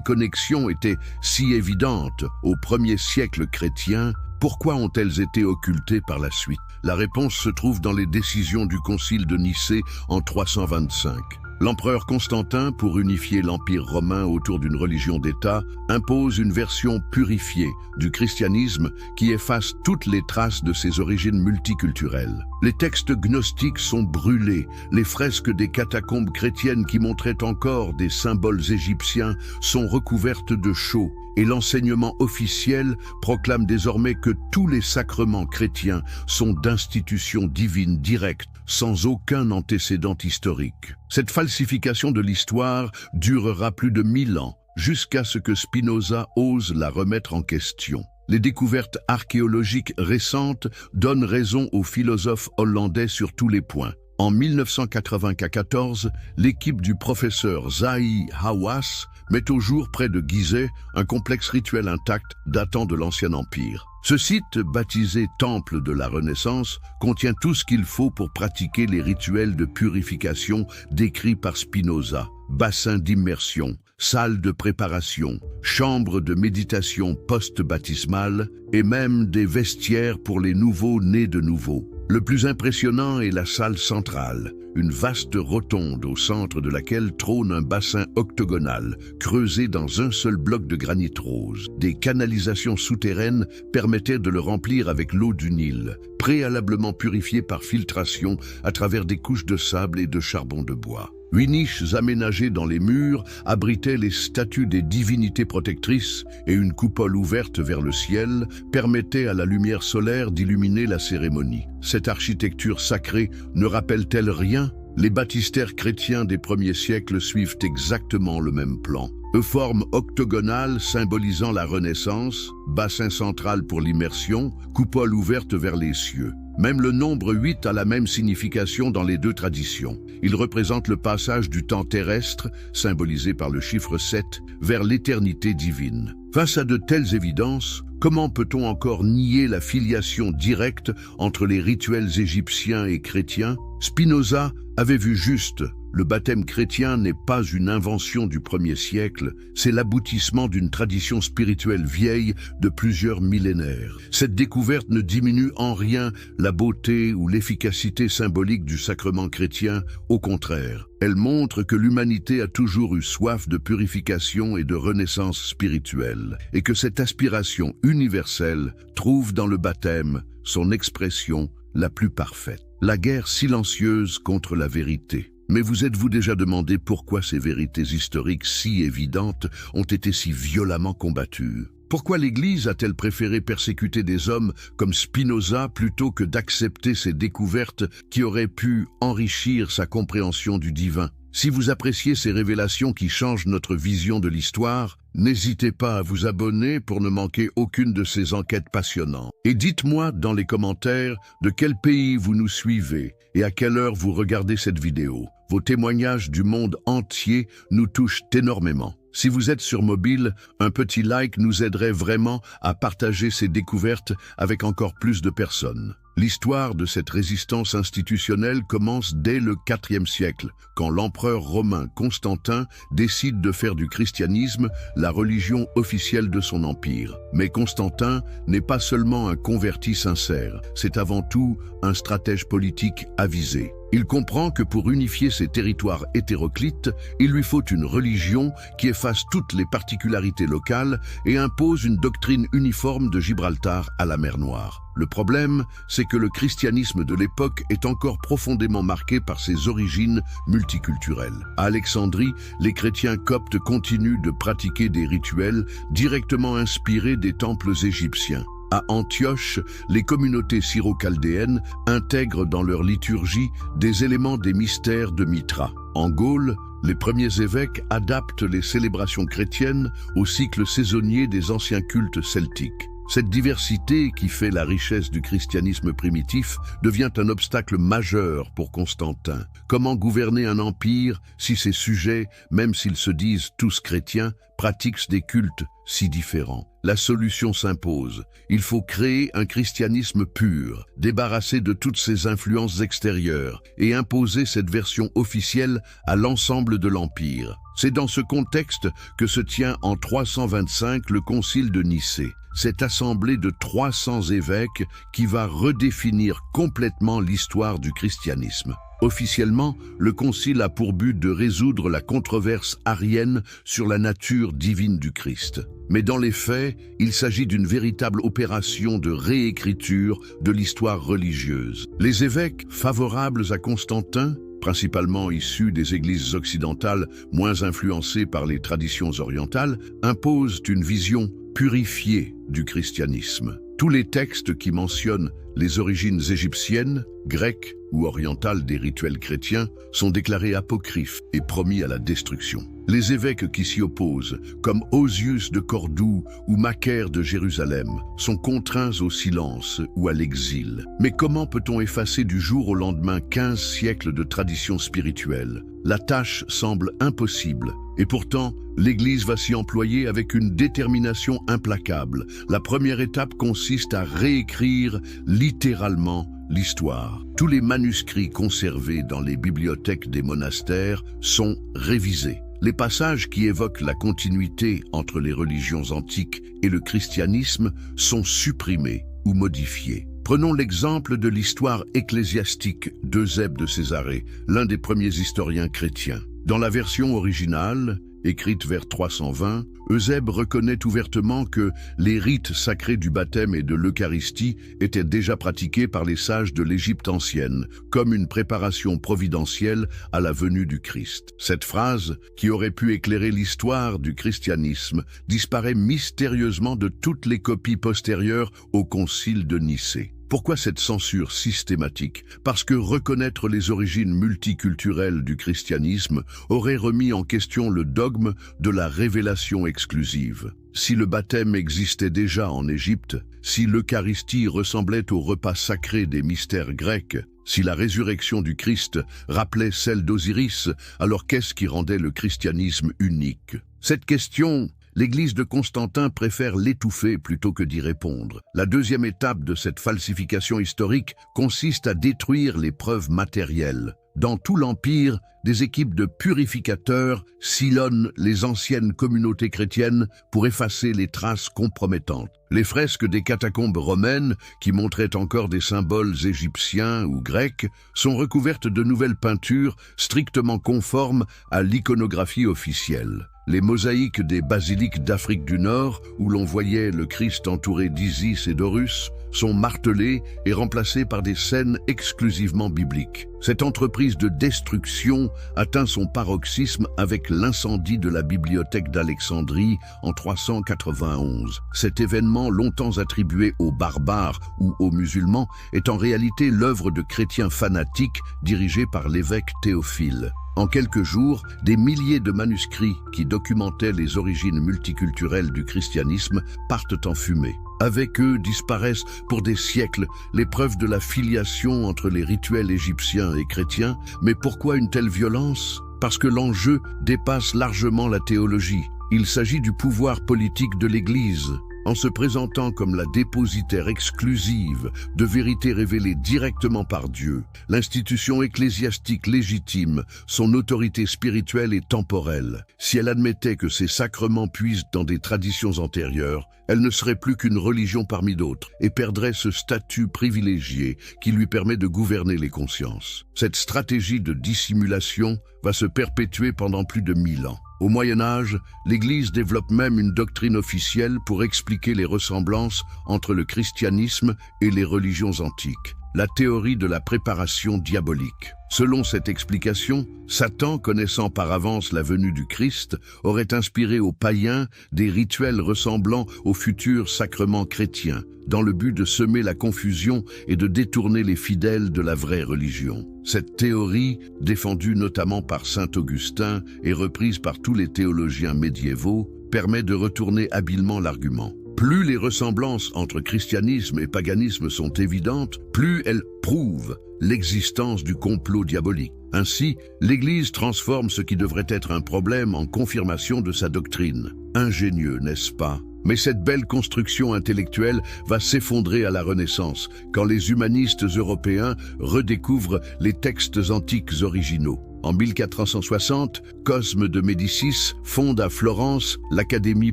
connexions étaient si évidentes au premier siècle chrétien, pourquoi ont-elles été occultées par la suite? La réponse se trouve dans les décisions du Concile de Nicée en 325. L'empereur Constantin, pour unifier l'Empire romain autour d'une religion d'État, impose une version purifiée du christianisme qui efface toutes les traces de ses origines multiculturelles. Les textes gnostiques sont brûlés, les fresques des catacombes chrétiennes qui montraient encore des symboles égyptiens sont recouvertes de chaux, et l'enseignement officiel proclame désormais que tous les sacrements chrétiens sont d'institutions divines directes, sans aucun antécédent historique. Cette falsification de l'histoire durera plus de 1000 ans, jusqu'à ce que Spinoza ose la remettre en question. Les découvertes archéologiques récentes donnent raison aux philosophes hollandais sur tous les points. En 1994, l'équipe du professeur Zahi Hawass met au jour près de Gizeh un complexe rituel intact datant de l'Ancien Empire. Ce site, baptisé Temple de la Renaissance, contient tout ce qu'il faut pour pratiquer les rituels de purification décrits par Spinoza. Bassin d'immersion, salle de préparation, chambre de méditation post-baptismale et même des vestiaires pour les nouveaux nés de nouveau. Le plus impressionnant est la salle centrale, une vaste rotonde au centre de laquelle trône un bassin octogonal, creusé dans un seul bloc de granit rose. Des canalisations souterraines permettaient de le remplir avec l'eau du Nil, préalablement purifiée par filtration à travers des couches de sable et de charbon de bois. 8 niches aménagées dans les murs abritaient les statues des divinités protectrices et une coupole ouverte vers le ciel permettait à la lumière solaire d'illuminer la cérémonie. Cette architecture sacrée ne rappelle-t-elle rien? Les baptistères chrétiens des premiers siècles suivent exactement le même plan. Euforme octogonale symbolisant la Renaissance, bassin central pour l'immersion, coupole ouverte vers les cieux. Même le nombre 8 a la même signification dans les deux traditions. Il représente le passage du temps terrestre, symbolisé par le chiffre 7, vers l'éternité divine. Face à de telles évidences, comment peut-on encore nier la filiation directe entre les rituels égyptiens et chrétiens? Spinoza avait vu juste. Le baptême chrétien n'est pas une invention du 1er siècle, c'est l'aboutissement d'une tradition spirituelle vieille de plusieurs millénaires. Cette découverte ne diminue en rien la beauté ou l'efficacité symbolique du sacrement chrétien, au contraire. Elle montre que l'humanité a toujours eu soif de purification et de renaissance spirituelle, et que cette aspiration universelle trouve dans le baptême son expression la plus parfaite. La guerre silencieuse contre la vérité. Mais vous êtes-vous déjà demandé pourquoi ces vérités historiques si évidentes ont été si violemment combattues? Pourquoi l'Église a-t-elle préféré persécuter des hommes comme Spinoza plutôt que d'accepter ces découvertes qui auraient pu enrichir sa compréhension du divin? Si vous appréciez ces révélations qui changent notre vision de l'histoire, n'hésitez pas à vous abonner pour ne manquer aucune de ces enquêtes passionnantes. Et dites-moi dans les commentaires de quel pays vous nous suivez et à quelle heure vous regardez cette vidéo. Vos témoignages du monde entier nous touchent énormément. Si vous êtes sur mobile, un petit like nous aiderait vraiment à partager ces découvertes avec encore plus de personnes. L'histoire de cette résistance institutionnelle commence dès le IVe siècle, quand l'empereur romain Constantin décide de faire du christianisme la religion officielle de son empire. Mais Constantin n'est pas seulement un converti sincère, c'est avant tout un stratège politique avisé. Il comprend que pour unifier ces territoires hétéroclites, il lui faut une religion qui efface toutes les particularités locales et impose une doctrine uniforme de Gibraltar à la mer Noire. Le problème, c'est que le christianisme de l'époque est encore profondément marqué par ses origines multiculturelles. À Alexandrie, les chrétiens coptes continuent de pratiquer des rituels directement inspirés des temples égyptiens. À Antioche, les communautés syro-chaldéennes intègrent dans leur liturgie des éléments des mystères de Mithra. En Gaule, les premiers évêques adaptent les célébrations chrétiennes au cycle saisonnier des anciens cultes celtiques. Cette diversité qui fait la richesse du christianisme primitif devient un obstacle majeur pour Constantin. Comment gouverner un empire si ses sujets, même s'ils se disent tous chrétiens, pratiquent des cultes si différents? La solution s'impose. Il faut créer un christianisme pur, débarrassé de toutes ses influences extérieures et imposer cette version officielle à l'ensemble de l'empire. C'est dans ce contexte que se tient en 325 le concile de Nicée. Cette assemblée de 300 évêques qui va redéfinir complètement l'histoire du christianisme. Officiellement, le concile a pour but de résoudre la controverse arienne sur la nature divine du Christ. Mais dans les faits, il s'agit d'une véritable opération de réécriture de l'histoire religieuse. Les évêques favorables à Constantin, principalement issus des églises occidentales moins influencées par les traditions orientales, imposent une vision purifiée du christianisme. Tous les textes qui mentionnent les origines égyptiennes, grecques ou orientales des rituels chrétiens sont déclarés apocryphes et promis à la destruction. Les évêques qui s'y opposent, comme Osius de Cordoue ou Macaire de Jérusalem, sont contraints au silence ou à l'exil. Mais comment peut-on effacer du jour au lendemain 15 siècles de tradition spirituelle? La tâche semble impossible, et pourtant, l'Église va s'y employer avec une détermination implacable. La première étape consiste à réécrire littéralement l'histoire. Tous les manuscrits conservés dans les bibliothèques des monastères sont révisés. Les passages qui évoquent la continuité entre les religions antiques et le christianisme sont supprimés ou modifiés. Prenons l'exemple de l'histoire ecclésiastique d'Eusèbe de Césarée, l'un des premiers historiens chrétiens. Dans la version originale, écrite vers 320, Eusèbe reconnaît ouvertement que les rites sacrés du baptême et de l'Eucharistie étaient déjà pratiqués par les sages de l'Égypte ancienne, comme une préparation providentielle à la venue du Christ. Cette phrase, qui aurait pu éclairer l'histoire du christianisme, disparaît mystérieusement de toutes les copies postérieures au concile de Nicée. Pourquoi cette censure systématique? Parce que reconnaître les origines multiculturelles du christianisme aurait remis en question le dogme de la révélation exclusive. Si le baptême existait déjà en Égypte, si l'Eucharistie ressemblait au repas sacré des mystères grecs, si la résurrection du Christ rappelait celle d'Osiris, alors qu'est-ce qui rendait le christianisme unique? Cette question, l'Église de Constantin préfère l'étouffer plutôt que d'y répondre. La deuxième étape de cette falsification historique consiste à détruire les preuves matérielles. Dans tout l'Empire, des équipes de purificateurs sillonnent les anciennes communautés chrétiennes pour effacer les traces compromettantes. Les fresques des catacombes romaines, qui montraient encore des symboles égyptiens ou grecs, sont recouvertes de nouvelles peintures strictement conformes à l'iconographie officielle. Les mosaïques des basiliques d'Afrique du Nord, où l'on voyait le Christ entouré d'Isis et d'Horus, sont martelées et remplacées par des scènes exclusivement bibliques. Cette entreprise de destruction atteint son paroxysme avec l'incendie de la bibliothèque d'Alexandrie en 391. Cet événement, longtemps attribué aux barbares ou aux musulmans, est en réalité l'œuvre de chrétiens fanatiques dirigés par l'évêque Théophile. En quelques jours, des milliers de manuscrits qui documentaient les origines multiculturelles du christianisme partent en fumée. Avec eux disparaissent pour des siècles les preuves de la filiation entre les rituels égyptiens et chrétiens. Mais pourquoi une telle violence? Parce que l'enjeu dépasse largement la théologie. Il s'agit du pouvoir politique de l'Église. En se présentant comme la dépositaire exclusive de vérités révélées directement par Dieu, l'institution ecclésiastique légitime son autorité spirituelle et temporelle. Si elle admettait que ces sacrements puisent dans des traditions antérieures, elle ne serait plus qu'une religion parmi d'autres et perdrait ce statut privilégié qui lui permet de gouverner les consciences. Cette stratégie de dissimulation va se perpétuer pendant plus de 1000 ans. Au Moyen-Âge, l'Église développe même une doctrine officielle pour expliquer les ressemblances entre le christianisme et les religions antiques, la théorie de la préparation diabolique. Selon cette explication, Satan, connaissant par avance la venue du Christ, aurait inspiré aux païens des rituels ressemblant aux futurs sacrements chrétiens, dans le but de semer la confusion et de détourner les fidèles de la vraie religion. Cette théorie, défendue notamment par saint Augustin et reprise par tous les théologiens médiévaux, permet de retourner habilement l'argument. Plus les ressemblances entre christianisme et paganisme sont évidentes, plus elles prouvent l'existence du complot diabolique. Ainsi, l'Église transforme ce qui devrait être un problème en confirmation de sa doctrine. Ingénieux, n'est-ce pas? Mais cette belle construction intellectuelle va s'effondrer à la Renaissance, quand les humanistes européens redécouvrent les textes antiques originaux. En 1460, Cosme de Médicis fonde à Florence l'Académie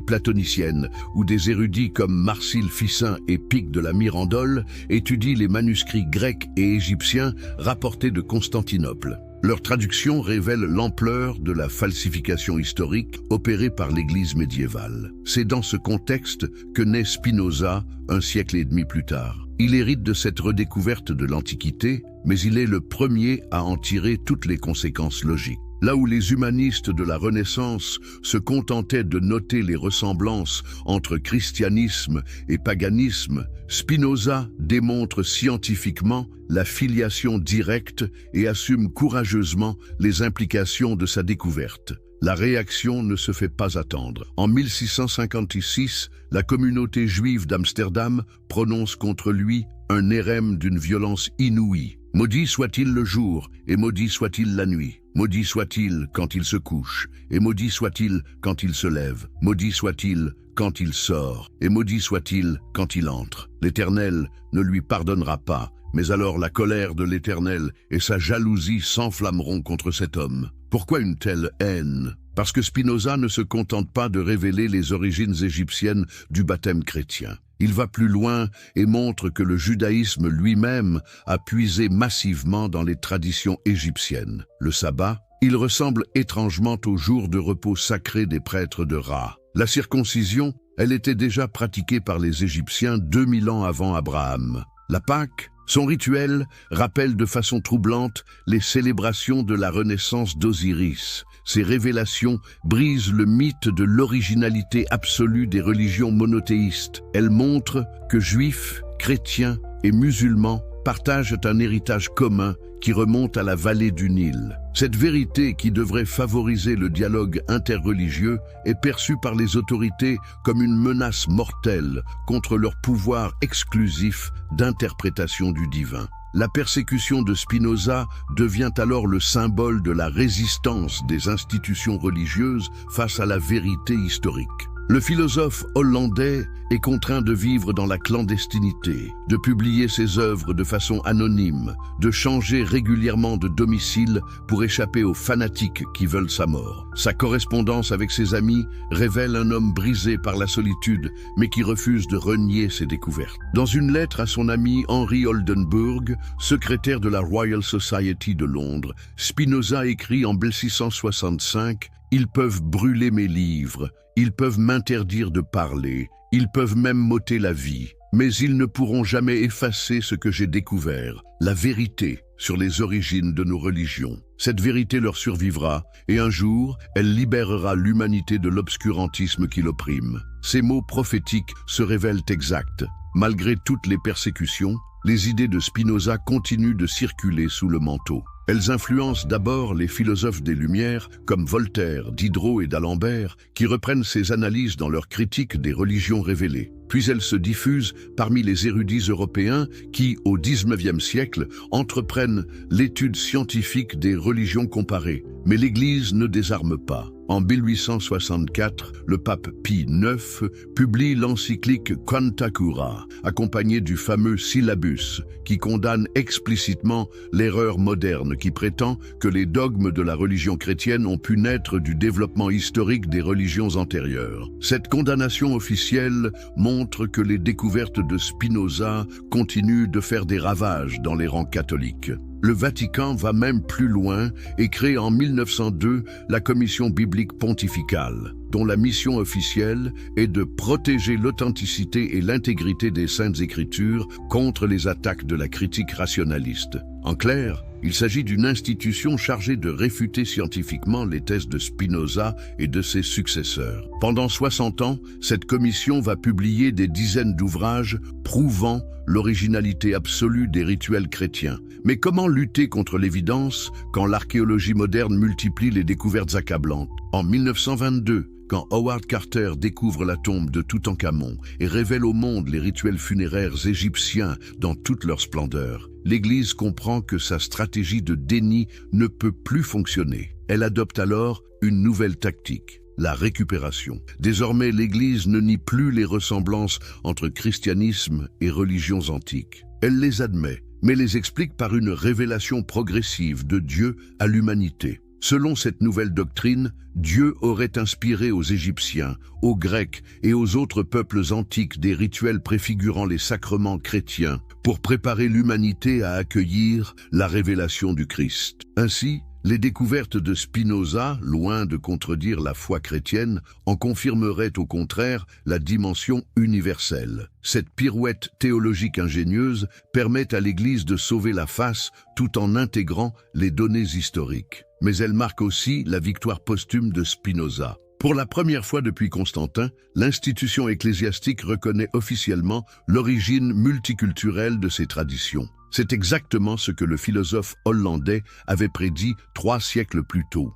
platonicienne, où des érudits comme Marsile Ficin et Pic de la Mirandole étudient les manuscrits grecs et égyptiens rapportés de Constantinople. Leur traduction révèle l'ampleur de la falsification historique opérée par l'Église médiévale. C'est dans ce contexte que naît Spinoza, un siècle et demi plus tard. Il hérite de cette redécouverte de l'Antiquité, mais il est le premier à en tirer toutes les conséquences logiques. Là où les humanistes de la Renaissance se contentaient de noter les ressemblances entre christianisme et paganisme, Spinoza démontre scientifiquement la filiation directe et assume courageusement les implications de sa découverte. La réaction ne se fait pas attendre. En 1656, la communauté juive d'Amsterdam prononce contre lui un érème d'une violence inouïe. Maudit soit-il le jour, et maudit soit-il la nuit. Maudit soit-il quand il se couche, et maudit soit-il quand il se lève. Maudit soit-il quand il sort, et maudit soit-il quand il entre. L'Éternel ne lui pardonnera pas, mais alors la colère de l'Éternel et sa jalousie s'enflammeront contre cet homme. Pourquoi une telle haine? Parce que Spinoza ne se contente pas de révéler les origines égyptiennes du baptême chrétien. Il va plus loin et montre que le judaïsme lui-même a puisé massivement dans les traditions égyptiennes. Le sabbat, il ressemble étrangement au jour de repos sacré des prêtres de Ra. La circoncision, elle était déjà pratiquée par les Égyptiens 2000 ans avant Abraham. La Pâque, son rituel, rappelle de façon troublante les célébrations de la renaissance d'Osiris. Ces révélations brisent le mythe de l'originalité absolue des religions monothéistes. Elles montrent que juifs, chrétiens et musulmans partagent un héritage commun qui remonte à la vallée du Nil. Cette vérité qui devrait favoriser le dialogue interreligieux est perçue par les autorités comme une menace mortelle contre leur pouvoir exclusif d'interprétation du divin. La persécution de Spinoza devient alors le symbole de la résistance des institutions religieuses face à la vérité historique. Le philosophe hollandais est contraint de vivre dans la clandestinité, de publier ses œuvres de façon anonyme, de changer régulièrement de domicile pour échapper aux fanatiques qui veulent sa mort. Sa correspondance avec ses amis révèle un homme brisé par la solitude, mais qui refuse de renier ses découvertes. Dans une lettre à son ami Henry Oldenburg, secrétaire de la Royal Society de Londres, Spinoza écrit en 1665 « Ils peuvent brûler mes livres, ils peuvent m'interdire de parler, ils peuvent même m'ôter la vie, mais ils ne pourront jamais effacer ce que j'ai découvert, la vérité sur les origines de nos religions. Cette vérité leur survivra, et un jour, elle libérera l'humanité de l'obscurantisme qui l'opprime. » Ces mots prophétiques se révèlent exacts. Malgré toutes les persécutions, les idées de Spinoza continuent de circuler sous le manteau. Elles influencent d'abord les philosophes des Lumières, comme Voltaire, Diderot et d'Alembert, qui reprennent ces analyses dans leur critique des religions révélées. Puis elles se diffusent parmi les érudits européens qui, au XIXe siècle, entreprennent l'étude scientifique des religions comparées. Mais l'Église ne désarme pas. En 1864, le pape Pie IX publie l'encyclique Quanta Cura, accompagnée du fameux syllabus, qui condamne explicitement l'erreur moderne qui prétend que les dogmes de la religion chrétienne ont pu naître du développement historique des religions antérieures. Cette condamnation officielle montre que les découvertes de Spinoza continuent de faire des ravages dans les rangs catholiques. Le Vatican va même plus loin et crée en 1902 la Commission biblique pontificale, dont la mission officielle est de protéger l'authenticité et l'intégrité des Saintes Écritures contre les attaques de la critique rationaliste. En clair, il s'agit d'une institution chargée de réfuter scientifiquement les thèses de Spinoza et de ses successeurs. Pendant 60 ans, cette commission va publier des dizaines d'ouvrages prouvant l'originalité absolue des rituels chrétiens. Mais comment lutter contre l'évidence quand l'archéologie moderne multiplie les découvertes accablantes? En 1922, quand Howard Carter découvre la tombe de Toutankhamon et révèle au monde les rituels funéraires égyptiens dans toute leur splendeur, l'Église comprend que sa stratégie de déni ne peut plus fonctionner. Elle adopte alors une nouvelle tactique: la récupération. Désormais, l'Église ne nie plus les ressemblances entre christianisme et religions antiques. Elle les admet, mais les explique par une révélation progressive de Dieu à l'humanité. Selon cette nouvelle doctrine, Dieu aurait inspiré aux Égyptiens, aux Grecs et aux autres peuples antiques des rituels préfigurant les sacrements chrétiens pour préparer l'humanité à accueillir la révélation du Christ. Ainsi, les découvertes de Spinoza, loin de contredire la foi chrétienne, en confirmeraient au contraire la dimension universelle. Cette pirouette théologique ingénieuse permet à l'Église de sauver la face tout en intégrant les données historiques. Mais elle marque aussi la victoire posthume de Spinoza. Pour la première fois depuis Constantin, l'institution ecclésiastique reconnaît officiellement l'origine multiculturelle de ces traditions. C'est exactement ce que le philosophe hollandais avait prédit 3 siècles plus tôt.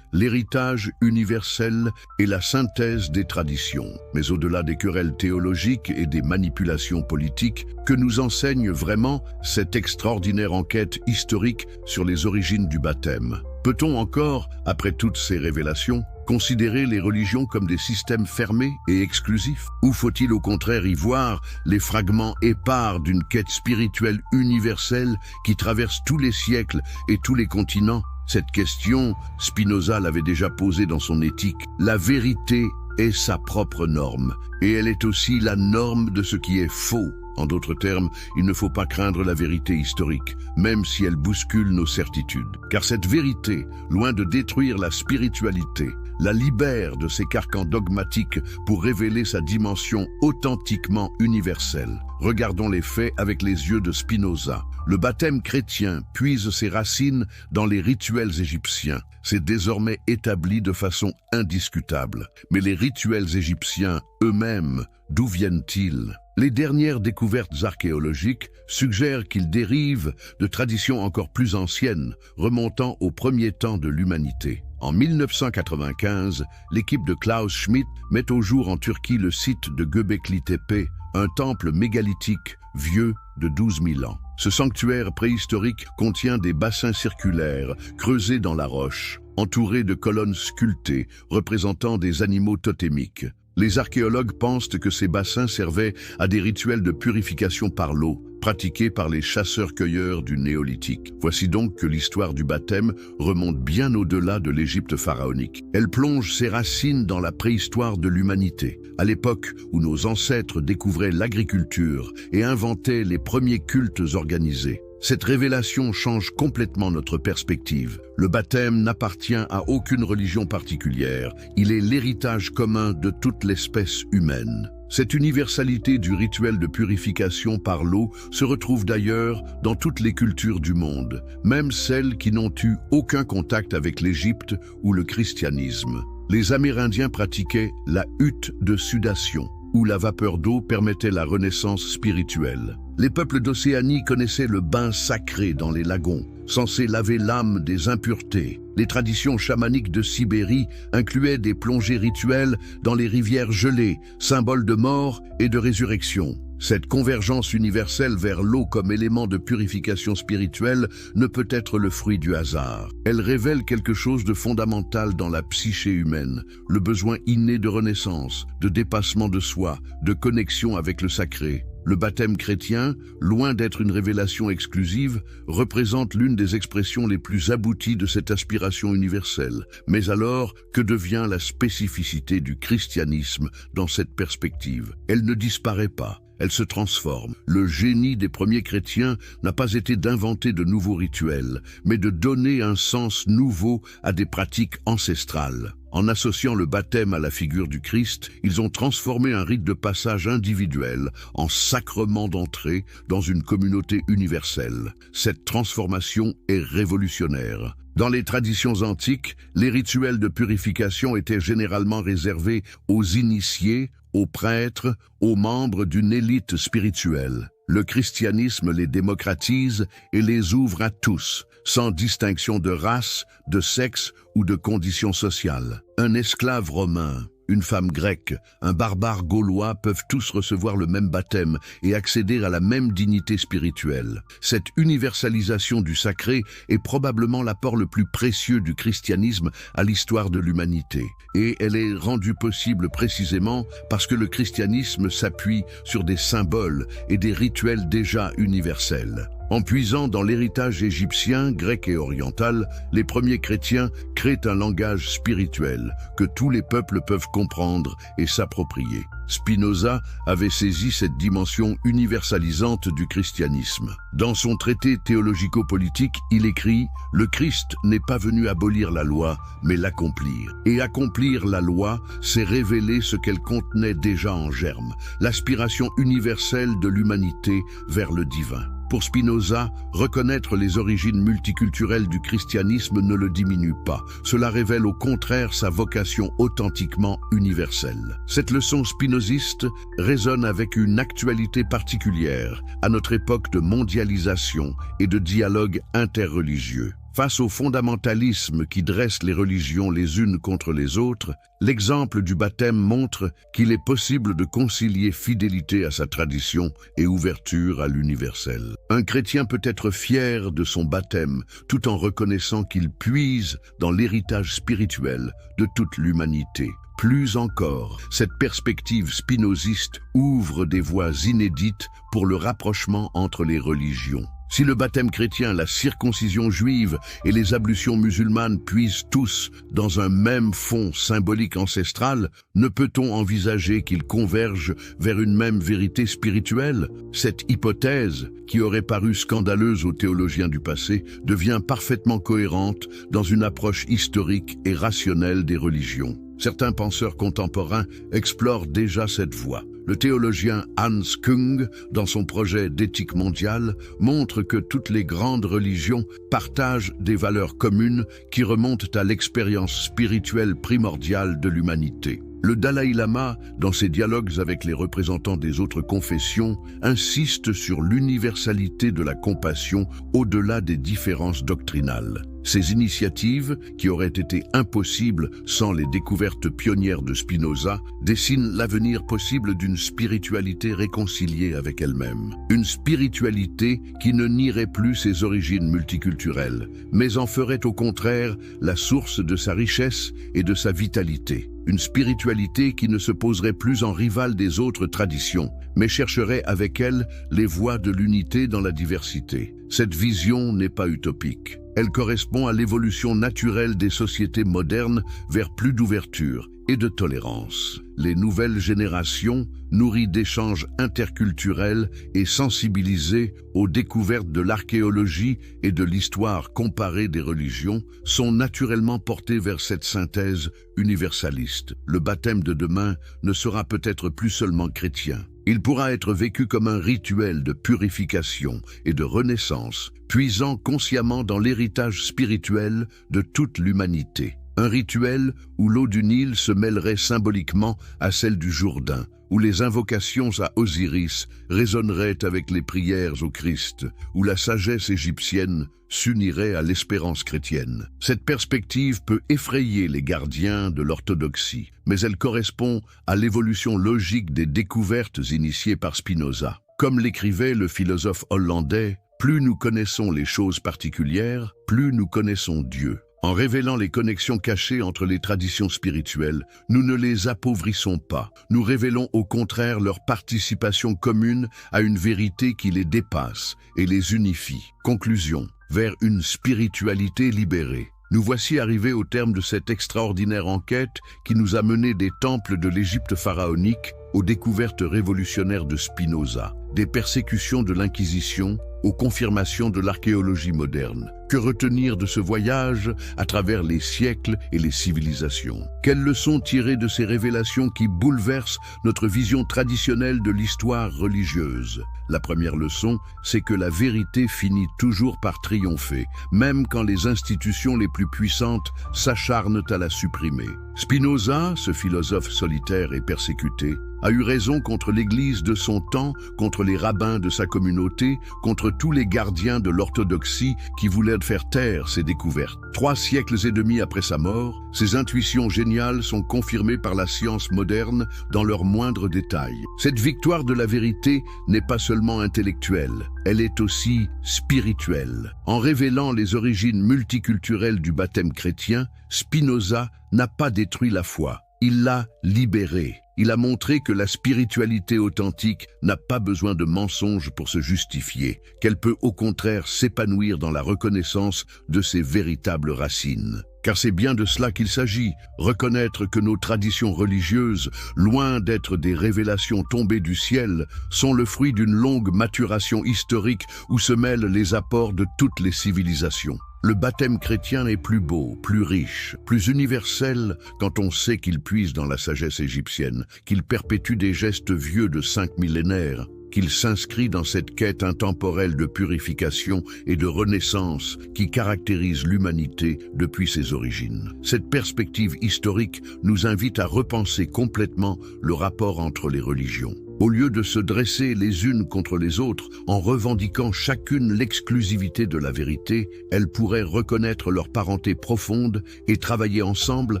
L'héritage universel et la synthèse des traditions. Mais au-delà des querelles théologiques et des manipulations politiques, que nous enseigne vraiment cette extraordinaire enquête historique sur les origines du baptême? Peut-on encore, après toutes ces révélations, considérer les religions comme des systèmes fermés et exclusifs? Ou faut-il au contraire y voir les fragments épars d'une quête spirituelle universelle qui traverse tous les siècles et tous les continents? Cette question, Spinoza l'avait déjà posée dans son Éthique. La vérité est sa propre norme, et elle est aussi la norme de ce qui est faux. En d'autres termes, il ne faut pas craindre la vérité historique, même si elle bouscule nos certitudes. Car cette vérité, loin de détruire la spiritualité, la libère de ses carcans dogmatiques pour révéler sa dimension authentiquement universelle. Regardons les faits avec les yeux de Spinoza. Le baptême chrétien puise ses racines dans les rituels égyptiens. C'est désormais établi de façon indiscutable. Mais les rituels égyptiens eux-mêmes, d'où viennent-ils? Les dernières découvertes archéologiques suggèrent qu'ils dérivent de traditions encore plus anciennes, remontant aux premiers temps de l'humanité. En 1995, l'équipe de Klaus Schmidt met au jour en Turquie le site de Göbekli Tepe, un temple mégalithique vieux de 12 000 ans. Ce sanctuaire préhistorique contient des bassins circulaires creusés dans la roche, entourés de colonnes sculptées représentant des animaux totémiques. Les archéologues pensent que ces bassins servaient à des rituels de purification par l'eau, pratiqués par les chasseurs-cueilleurs du néolithique. Voici donc que l'histoire du baptême remonte bien au-delà de l'Égypte pharaonique. Elle plonge ses racines dans la préhistoire de l'humanité, à l'époque où nos ancêtres découvraient l'agriculture et inventaient les premiers cultes organisés. Cette révélation change complètement notre perspective. Le baptême n'appartient à aucune religion particulière. Il est l'héritage commun de toute l'espèce humaine. Cette universalité du rituel de purification par l'eau se retrouve d'ailleurs dans toutes les cultures du monde, même celles qui n'ont eu aucun contact avec l'Égypte ou le christianisme. Les Amérindiens pratiquaient la hutte de sudation, où la vapeur d'eau permettait la renaissance spirituelle. Les peuples d'Océanie connaissaient le bain sacré dans les lagons, censé laver l'âme des impuretés. Les traditions chamaniques de Sibérie incluaient des plongées rituelles dans les rivières gelées, symbole de mort et de résurrection. Cette convergence universelle vers l'eau comme élément de purification spirituelle ne peut être le fruit du hasard. Elle révèle quelque chose de fondamental dans la psyché humaine, le besoin inné de renaissance, de dépassement de soi, de connexion avec le sacré. Le baptême chrétien, loin d'être une révélation exclusive, représente l'une des expressions les plus abouties de cette aspiration universelle. Mais alors, que devient la spécificité du christianisme dans cette perspective? Elle ne disparaît pas. Elle se transforme. Le génie des premiers chrétiens n'a pas été d'inventer de nouveaux rituels, mais de donner un sens nouveau à des pratiques ancestrales. En associant le baptême à la figure du Christ, ils ont transformé un rite de passage individuel en sacrement d'entrée dans une communauté universelle. Cette transformation est révolutionnaire. Dans les traditions antiques, les rituels de purification étaient généralement réservés aux initiés, aux prêtres, aux membres d'une élite spirituelle. Le christianisme les démocratise et les ouvre à tous, sans distinction de race, de sexe ou de condition sociale. Un esclave romain, une femme grecque, un barbare gaulois peuvent tous recevoir le même baptême et accéder à la même dignité spirituelle. Cette universalisation du sacré est probablement l'apport le plus précieux du christianisme à l'histoire de l'humanité. Et elle est rendue possible précisément parce que le christianisme s'appuie sur des symboles et des rituels déjà universels. En puisant dans l'héritage égyptien, grec et oriental, les premiers chrétiens créent un langage spirituel que tous les peuples peuvent comprendre et s'approprier. Spinoza avait saisi cette dimension universalisante du christianisme. Dans son traité théologico-politique, il écrit « Le Christ n'est pas venu abolir la loi, mais l'accomplir. Et accomplir la loi, c'est révéler ce qu'elle contenait déjà en germe, l'aspiration universelle de l'humanité vers le divin. » Pour Spinoza, reconnaître les origines multiculturelles du christianisme ne le diminue pas. Cela révèle au contraire sa vocation authentiquement universelle. Cette leçon spinoziste résonne avec une actualité particulière à notre époque de mondialisation et de dialogue interreligieux. Face au fondamentalisme qui dresse les religions les unes contre les autres, l'exemple du baptême montre qu'il est possible de concilier fidélité à sa tradition et ouverture à l'universel. Un chrétien peut être fier de son baptême tout en reconnaissant qu'il puise dans l'héritage spirituel de toute l'humanité. Plus encore, cette perspective spinoziste ouvre des voies inédites pour le rapprochement entre les religions. Si le baptême chrétien, la circoncision juive et les ablutions musulmanes puisent tous dans un même fond symbolique ancestral, ne peut-on envisager qu'ils convergent vers une même vérité spirituelle? Cette hypothèse, qui aurait paru scandaleuse aux théologiens du passé, devient parfaitement cohérente dans une approche historique et rationnelle des religions. Certains penseurs contemporains explorent déjà cette voie. Le théologien Hans Kung, dans son projet d'éthique mondiale, montre que toutes les grandes religions partagent des valeurs communes qui remontent à l'expérience spirituelle primordiale de l'humanité. Le Dalai Lama, dans ses dialogues avec les représentants des autres confessions, insiste sur l'universalité de la compassion au-delà des différences doctrinales. Ces initiatives, qui auraient été impossibles sans les découvertes pionnières de Spinoza, dessinent l'avenir possible d'une spiritualité réconciliée avec elle-même. Une spiritualité qui ne nierait plus ses origines multiculturelles, mais en ferait au contraire la source de sa richesse et de sa vitalité. Une spiritualité qui ne se poserait plus en rivale des autres traditions, mais chercherait avec elle les voies de l'unité dans la diversité. Cette vision n'est pas utopique. Elle correspond à l'évolution naturelle des sociétés modernes vers plus d'ouverture et de tolérance. Les nouvelles générations, nourries d'échanges interculturels et sensibilisées aux découvertes de l'archéologie et de l'histoire comparée des religions, sont naturellement portées vers cette synthèse universaliste. Le baptême de demain ne sera peut-être plus seulement chrétien. Il pourra être vécu comme un rituel de purification et de renaissance, puisant consciemment dans l'héritage spirituel de toute l'humanité. un rituel où l'eau du Nil se mêlerait symboliquement à celle du Jourdain, où les invocations à Osiris résonneraient avec les prières au Christ, où la sagesse égyptienne s'unirait à l'espérance chrétienne. Cette perspective peut effrayer les gardiens de l'orthodoxie, mais elle correspond à l'évolution logique des découvertes initiées par Spinoza. Comme l'écrivait le philosophe hollandais, plus nous connaissons les choses particulières, plus nous connaissons Dieu. En révélant les connexions cachées entre les traditions spirituelles, nous ne les appauvrissons pas. Nous révélons au contraire leur participation commune à une vérité qui les dépasse et les unifie. Conclusion, vers une spiritualité libérée. Nous voici arrivés au terme de cette extraordinaire enquête qui nous a menés des temples de l'Égypte pharaonique aux découvertes révolutionnaires de Spinoza, des persécutions de l'Inquisition aux confirmations de l'archéologie moderne. Que retenir de ce voyage à travers les siècles et les civilisations? Quelles leçons tirer de ces révélations qui bouleversent notre vision traditionnelle de l'histoire religieuse? La première leçon, c'est que la vérité finit toujours par triompher, même quand les institutions les plus puissantes s'acharnent à la supprimer. Spinoza, ce philosophe solitaire et persécuté, a eu raison contre l'Église de son temps, contre les rabbins de sa communauté, contre tous les gardiens de l'orthodoxie qui voulaient faire taire ses découvertes. 3 siècles et demi après sa mort, ses intuitions géniales sont confirmées par la science moderne dans leurs moindres détails. Cette victoire de la vérité n'est pas seulement intellectuelle, elle est aussi spirituelle. En révélant les origines multiculturelles du baptême chrétien, Spinoza n'a pas détruit la foi, il l'a libérée. Il a montré que la spiritualité authentique n'a pas besoin de mensonges pour se justifier, qu'elle peut au contraire s'épanouir dans la reconnaissance de ses véritables racines. Car c'est bien de cela qu'il s'agit, reconnaître que nos traditions religieuses, loin d'être des révélations tombées du ciel, sont le fruit d'une longue maturation historique où se mêlent les apports de toutes les civilisations. Le baptême chrétien est plus beau, plus riche, plus universel quand on sait qu'il puise dans la sagesse égyptienne, qu'il perpétue des gestes vieux de 5 millénaires, qu'il s'inscrit dans cette quête intemporelle de purification et de renaissance qui caractérise l'humanité depuis ses origines. Cette perspective historique nous invite à repenser complètement le rapport entre les religions. Au lieu de se dresser les unes contre les autres en revendiquant chacune l'exclusivité de la vérité, elles pourraient reconnaître leur parenté profonde et travailler ensemble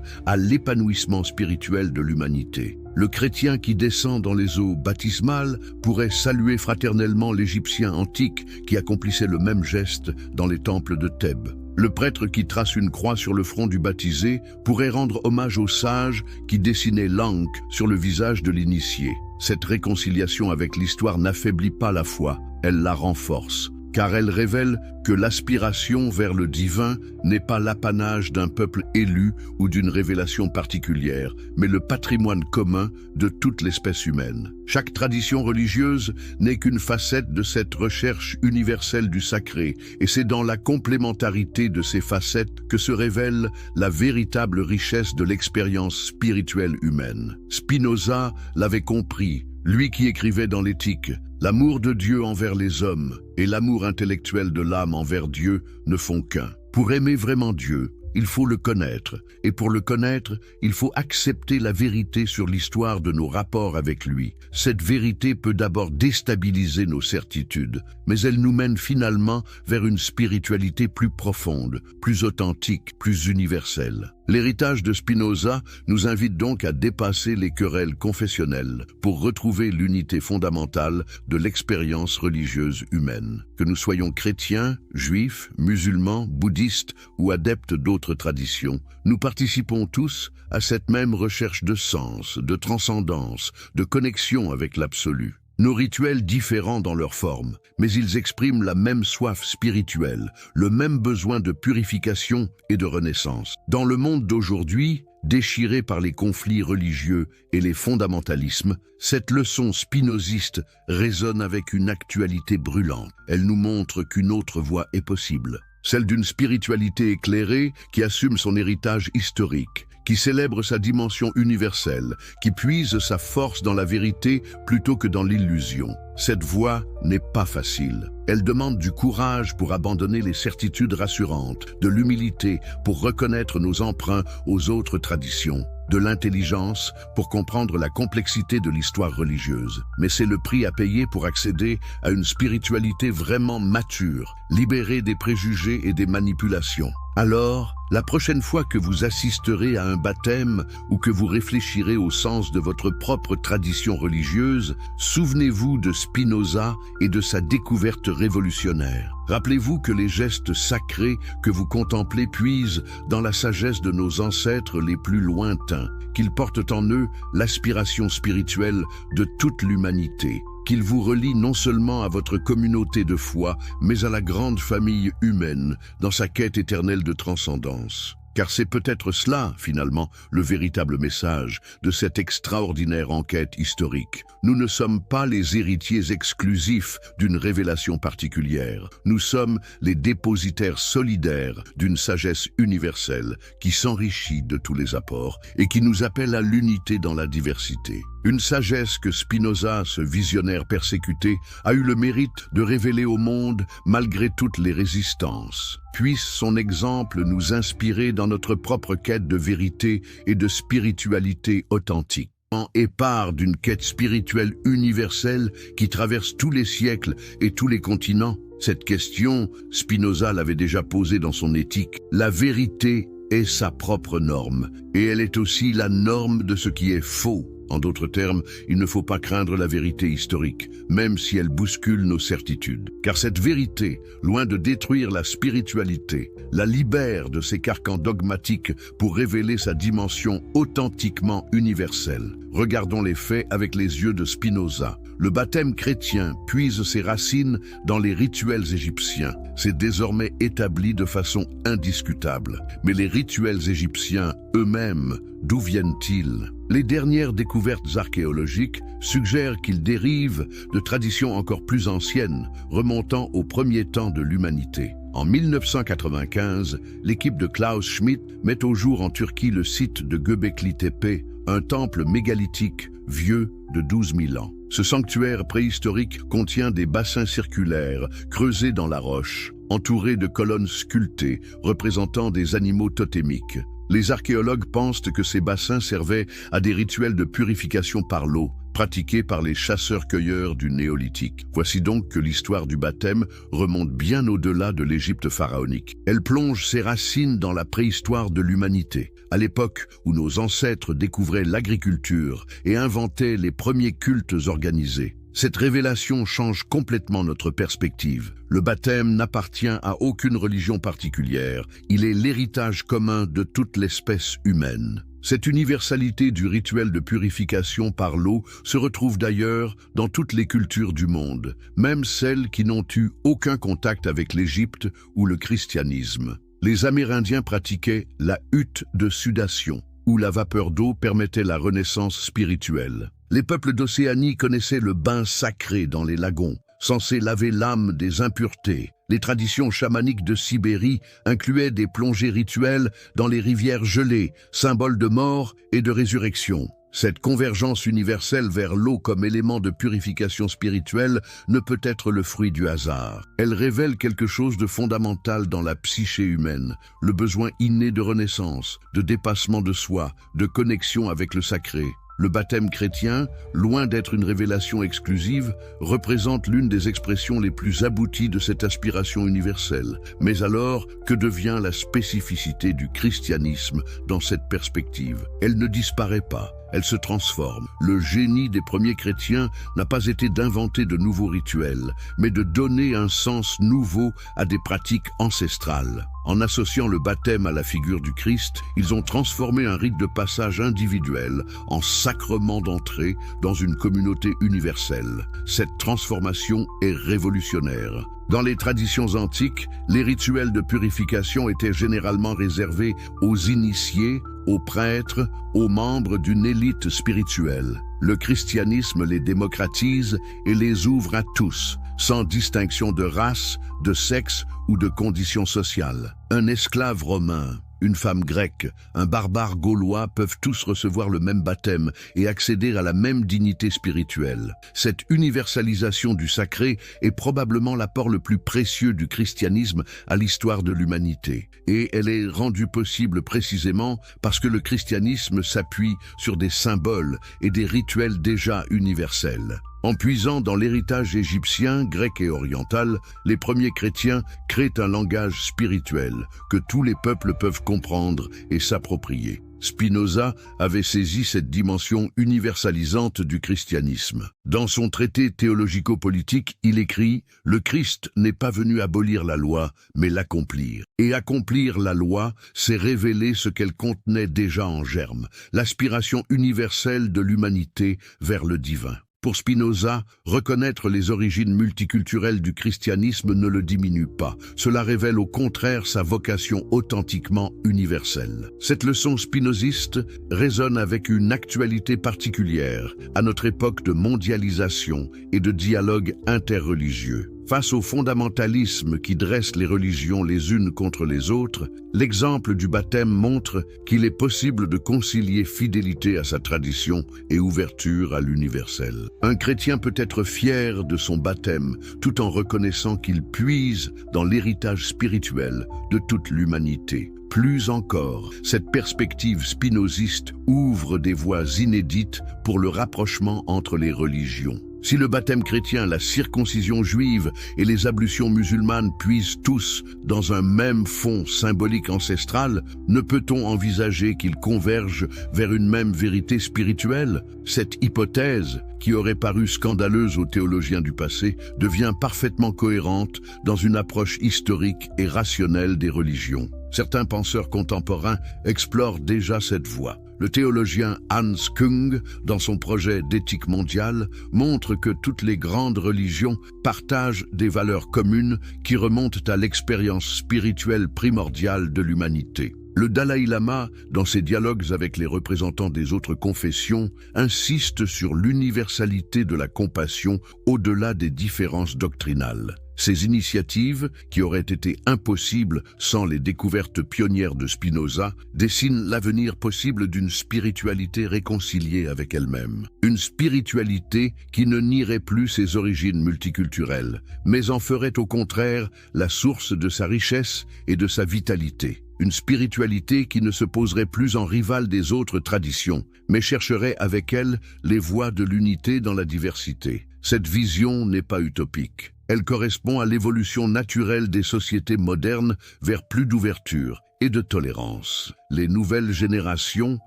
à l'épanouissement spirituel de l'humanité. Le chrétien qui descend dans les eaux baptismales pourrait saluer fraternellement l'Égyptien antique qui accomplissait le même geste dans les temples de Thèbes. Le prêtre qui trace une croix sur le front du baptisé pourrait rendre hommage au sage qui dessinait l'encre sur le visage de l'initié. Cette réconciliation avec l'histoire n'affaiblit pas la foi, elle la renforce, car elle révèle que l'aspiration vers le divin n'est pas l'apanage d'un peuple élu ou d'une révélation particulière, mais le patrimoine commun de toute l'espèce humaine. Chaque tradition religieuse n'est qu'une facette de cette recherche universelle du sacré, et c'est dans la complémentarité de ces facettes que se révèle la véritable richesse de l'expérience spirituelle humaine. Spinoza l'avait compris, lui qui écrivait dans l'Éthique: l'amour de Dieu envers les hommes et l'amour intellectuel de l'âme envers Dieu ne font qu'un. Pour aimer vraiment Dieu, il faut le connaître, et pour le connaître, il faut accepter la vérité sur l'histoire de nos rapports avec lui. Cette vérité peut d'abord déstabiliser nos certitudes, mais elle nous mène finalement vers une spiritualité plus profonde, plus authentique, plus universelle. L'héritage de Spinoza nous invite donc à dépasser les querelles confessionnelles pour retrouver l'unité fondamentale de l'expérience religieuse humaine. Que nous soyons chrétiens, juifs, musulmans, bouddhistes ou adeptes d'autres traditions, nous participons tous à cette même recherche de sens, de transcendance, de connexion avec l'absolu. Nos rituels différents dans leur forme, mais ils expriment la même soif spirituelle, le même besoin de purification et de renaissance. Dans le monde d'aujourd'hui, déchiré par les conflits religieux et les fondamentalismes, cette leçon spinoziste résonne avec une actualité brûlante. Elle nous montre qu'une autre voie est possible, celle d'une spiritualité éclairée qui assume son héritage historique, qui célèbre sa dimension universelle, qui puise sa force dans la vérité plutôt que dans l'illusion. Cette voie n'est pas facile. Elle demande du courage pour abandonner les certitudes rassurantes, de l'humilité pour reconnaître nos emprunts aux autres traditions, de l'intelligence pour comprendre la complexité de l'histoire religieuse. Mais c'est le prix à payer pour accéder à une spiritualité vraiment mature, libérée des préjugés et des manipulations. Alors, la prochaine fois que vous assisterez à un baptême ou que vous réfléchirez au sens de votre propre tradition religieuse, souvenez-vous de Spinoza et de sa découverte révolutionnaire. Rappelez-vous que les gestes sacrés que vous contemplez puisent dans la sagesse de nos ancêtres les plus lointains, qu'ils portent en eux l'aspiration spirituelle de toute l'humanité, qu'ils vous relient non seulement à votre communauté de foi, mais à la grande famille humaine dans sa quête éternelle de transcendance. Car c'est peut-être cela, finalement, le véritable message de cette extraordinaire enquête historique. Nous ne sommes pas les héritiers exclusifs d'une révélation particulière. Nous sommes les dépositaires solidaires d'une sagesse universelle qui s'enrichit de tous les apports et qui nous appelle à l'unité dans la diversité. Une sagesse que Spinoza, ce visionnaire persécuté, a eu le mérite de révéler au monde malgré toutes les résistances. Puisse son exemple nous inspirer dans notre propre quête de vérité et de spiritualité authentique. Épars d'une quête spirituelle universelle qui traverse tous les siècles et tous les continents. Cette question, Spinoza l'avait déjà posée dans son Éthique. La vérité est sa propre norme, et elle est aussi la norme de ce qui est faux. En d'autres termes, il ne faut pas craindre la vérité historique, même si elle bouscule nos certitudes. Car cette vérité, loin de détruire la spiritualité, la libère de ses carcans dogmatiques pour révéler sa dimension authentiquement universelle. Regardons les faits avec les yeux de Spinoza. Le baptême chrétien puise ses racines dans les rituels égyptiens. C'est désormais établi de façon indiscutable. Mais les rituels égyptiens eux-mêmes, d'où viennent-ils ? Les dernières découvertes archéologiques suggèrent qu'ils dérivent de traditions encore plus anciennes, remontant aux premiers temps de l'humanité. En 1995, l'équipe de Klaus Schmidt met au jour en Turquie le site de Göbekli Tepe, un temple mégalithique vieux de 12 000 ans. Ce sanctuaire préhistorique contient des bassins circulaires creusés dans la roche, entourés de colonnes sculptées représentant des animaux totémiques. Les archéologues pensent que ces bassins servaient à des rituels de purification par l'eau, pratiqués par les chasseurs-cueilleurs du Néolithique. Voici donc que l'histoire du baptême remonte bien au-delà de l'Égypte pharaonique. Elle plonge ses racines dans la préhistoire de l'humanité, à l'époque où nos ancêtres découvraient l'agriculture et inventaient les premiers cultes organisés. Cette révélation change complètement notre perspective. Le baptême n'appartient à aucune religion particulière. Il est l'héritage commun de toute l'espèce humaine. Cette universalité du rituel de purification par l'eau se retrouve d'ailleurs dans toutes les cultures du monde, même celles qui n'ont eu aucun contact avec l'Égypte ou le christianisme. Les Amérindiens pratiquaient la hutte de sudation, où la vapeur d'eau permettait la renaissance spirituelle. Les peuples d'Océanie connaissaient le bain sacré dans les lagons, censé laver l'âme des impuretés. Les traditions chamaniques de Sibérie incluaient des plongées rituelles dans les rivières gelées, symbole de mort et de résurrection. Cette convergence universelle vers l'eau comme élément de purification spirituelle ne peut être le fruit du hasard. Elle révèle quelque chose de fondamental dans la psyché humaine, le besoin inné de renaissance, de dépassement de soi, de connexion avec le sacré. Le baptême chrétien, loin d'être une révélation exclusive, représente l'une des expressions les plus abouties de cette aspiration universelle. Mais alors, que devient la spécificité du christianisme dans cette perspective ? Elle ne disparaît pas. Elle se transforme. Le génie des premiers chrétiens n'a pas été d'inventer de nouveaux rituels, mais de donner un sens nouveau à des pratiques ancestrales. En associant le baptême à la figure du Christ, ils ont transformé un rite de passage individuel en sacrement d'entrée dans une communauté universelle. Cette transformation est révolutionnaire. Dans les traditions antiques, les rituels de purification étaient généralement réservés aux initiés, aux prêtres, aux membres d'une élite spirituelle. Le christianisme les démocratise et les ouvre à tous, sans distinction de race, de sexe ou de condition sociale. Un esclave romain, une femme grecque, un barbare gaulois peuvent tous recevoir le même baptême et accéder à la même dignité spirituelle. Cette universalisation du sacré est probablement l'apport le plus précieux du christianisme à l'histoire de l'humanité. Et elle est rendue possible précisément parce que le christianisme s'appuie sur des symboles et des rituels déjà universels. En puisant dans l'héritage égyptien, grec et oriental, les premiers chrétiens créent un langage spirituel que tous les peuples peuvent comprendre et s'approprier. Spinoza avait saisi cette dimension universalisante du christianisme. Dans son traité théologico-politique, il écrit « Le Christ n'est pas venu abolir la loi, mais l'accomplir. Et accomplir la loi, c'est révéler ce qu'elle contenait déjà en germe, l'aspiration universelle de l'humanité vers le divin. » Pour Spinoza, reconnaître les origines multiculturelles du christianisme ne le diminue pas. Cela révèle au contraire sa vocation authentiquement universelle. Cette leçon spinoziste résonne avec une actualité particulière à notre époque de mondialisation et de dialogue interreligieux. Face au fondamentalisme qui dresse les religions les unes contre les autres, l'exemple du baptême montre qu'il est possible de concilier fidélité à sa tradition et ouverture à l'universel. Un chrétien peut être fier de son baptême tout en reconnaissant qu'il puise dans l'héritage spirituel de toute l'humanité. Plus encore, cette perspective spinoziste ouvre des voies inédites pour le rapprochement entre les religions. Si le baptême chrétien, la circoncision juive et les ablutions musulmanes puisent tous dans un même fond symbolique ancestral, ne peut-on envisager qu'ils convergent vers une même vérité spirituelle? Cette hypothèse, qui aurait paru scandaleuse aux théologiens du passé, devient parfaitement cohérente dans une approche historique et rationnelle des religions. Certains penseurs contemporains explorent déjà cette voie. Le théologien Hans Kung, dans son projet d'éthique mondiale, montre que toutes les grandes religions partagent des valeurs communes qui remontent à l'expérience spirituelle primordiale de l'humanité. Le Dalai Lama, dans ses dialogues avec les représentants des autres confessions, insiste sur l'universalité de la compassion au-delà des différences doctrinales. Ces initiatives, qui auraient été impossibles sans les découvertes pionnières de Spinoza, dessinent l'avenir possible d'une spiritualité réconciliée avec elle-même. Une spiritualité qui ne nierait plus ses origines multiculturelles, mais en ferait au contraire la source de sa richesse et de sa vitalité. Une spiritualité qui ne se poserait plus en rivale des autres traditions, mais chercherait avec elle les voies de l'unité dans la diversité. Cette vision n'est pas utopique. Elle correspond à l'évolution naturelle des sociétés modernes vers plus d'ouverture et de tolérance. Les nouvelles générations,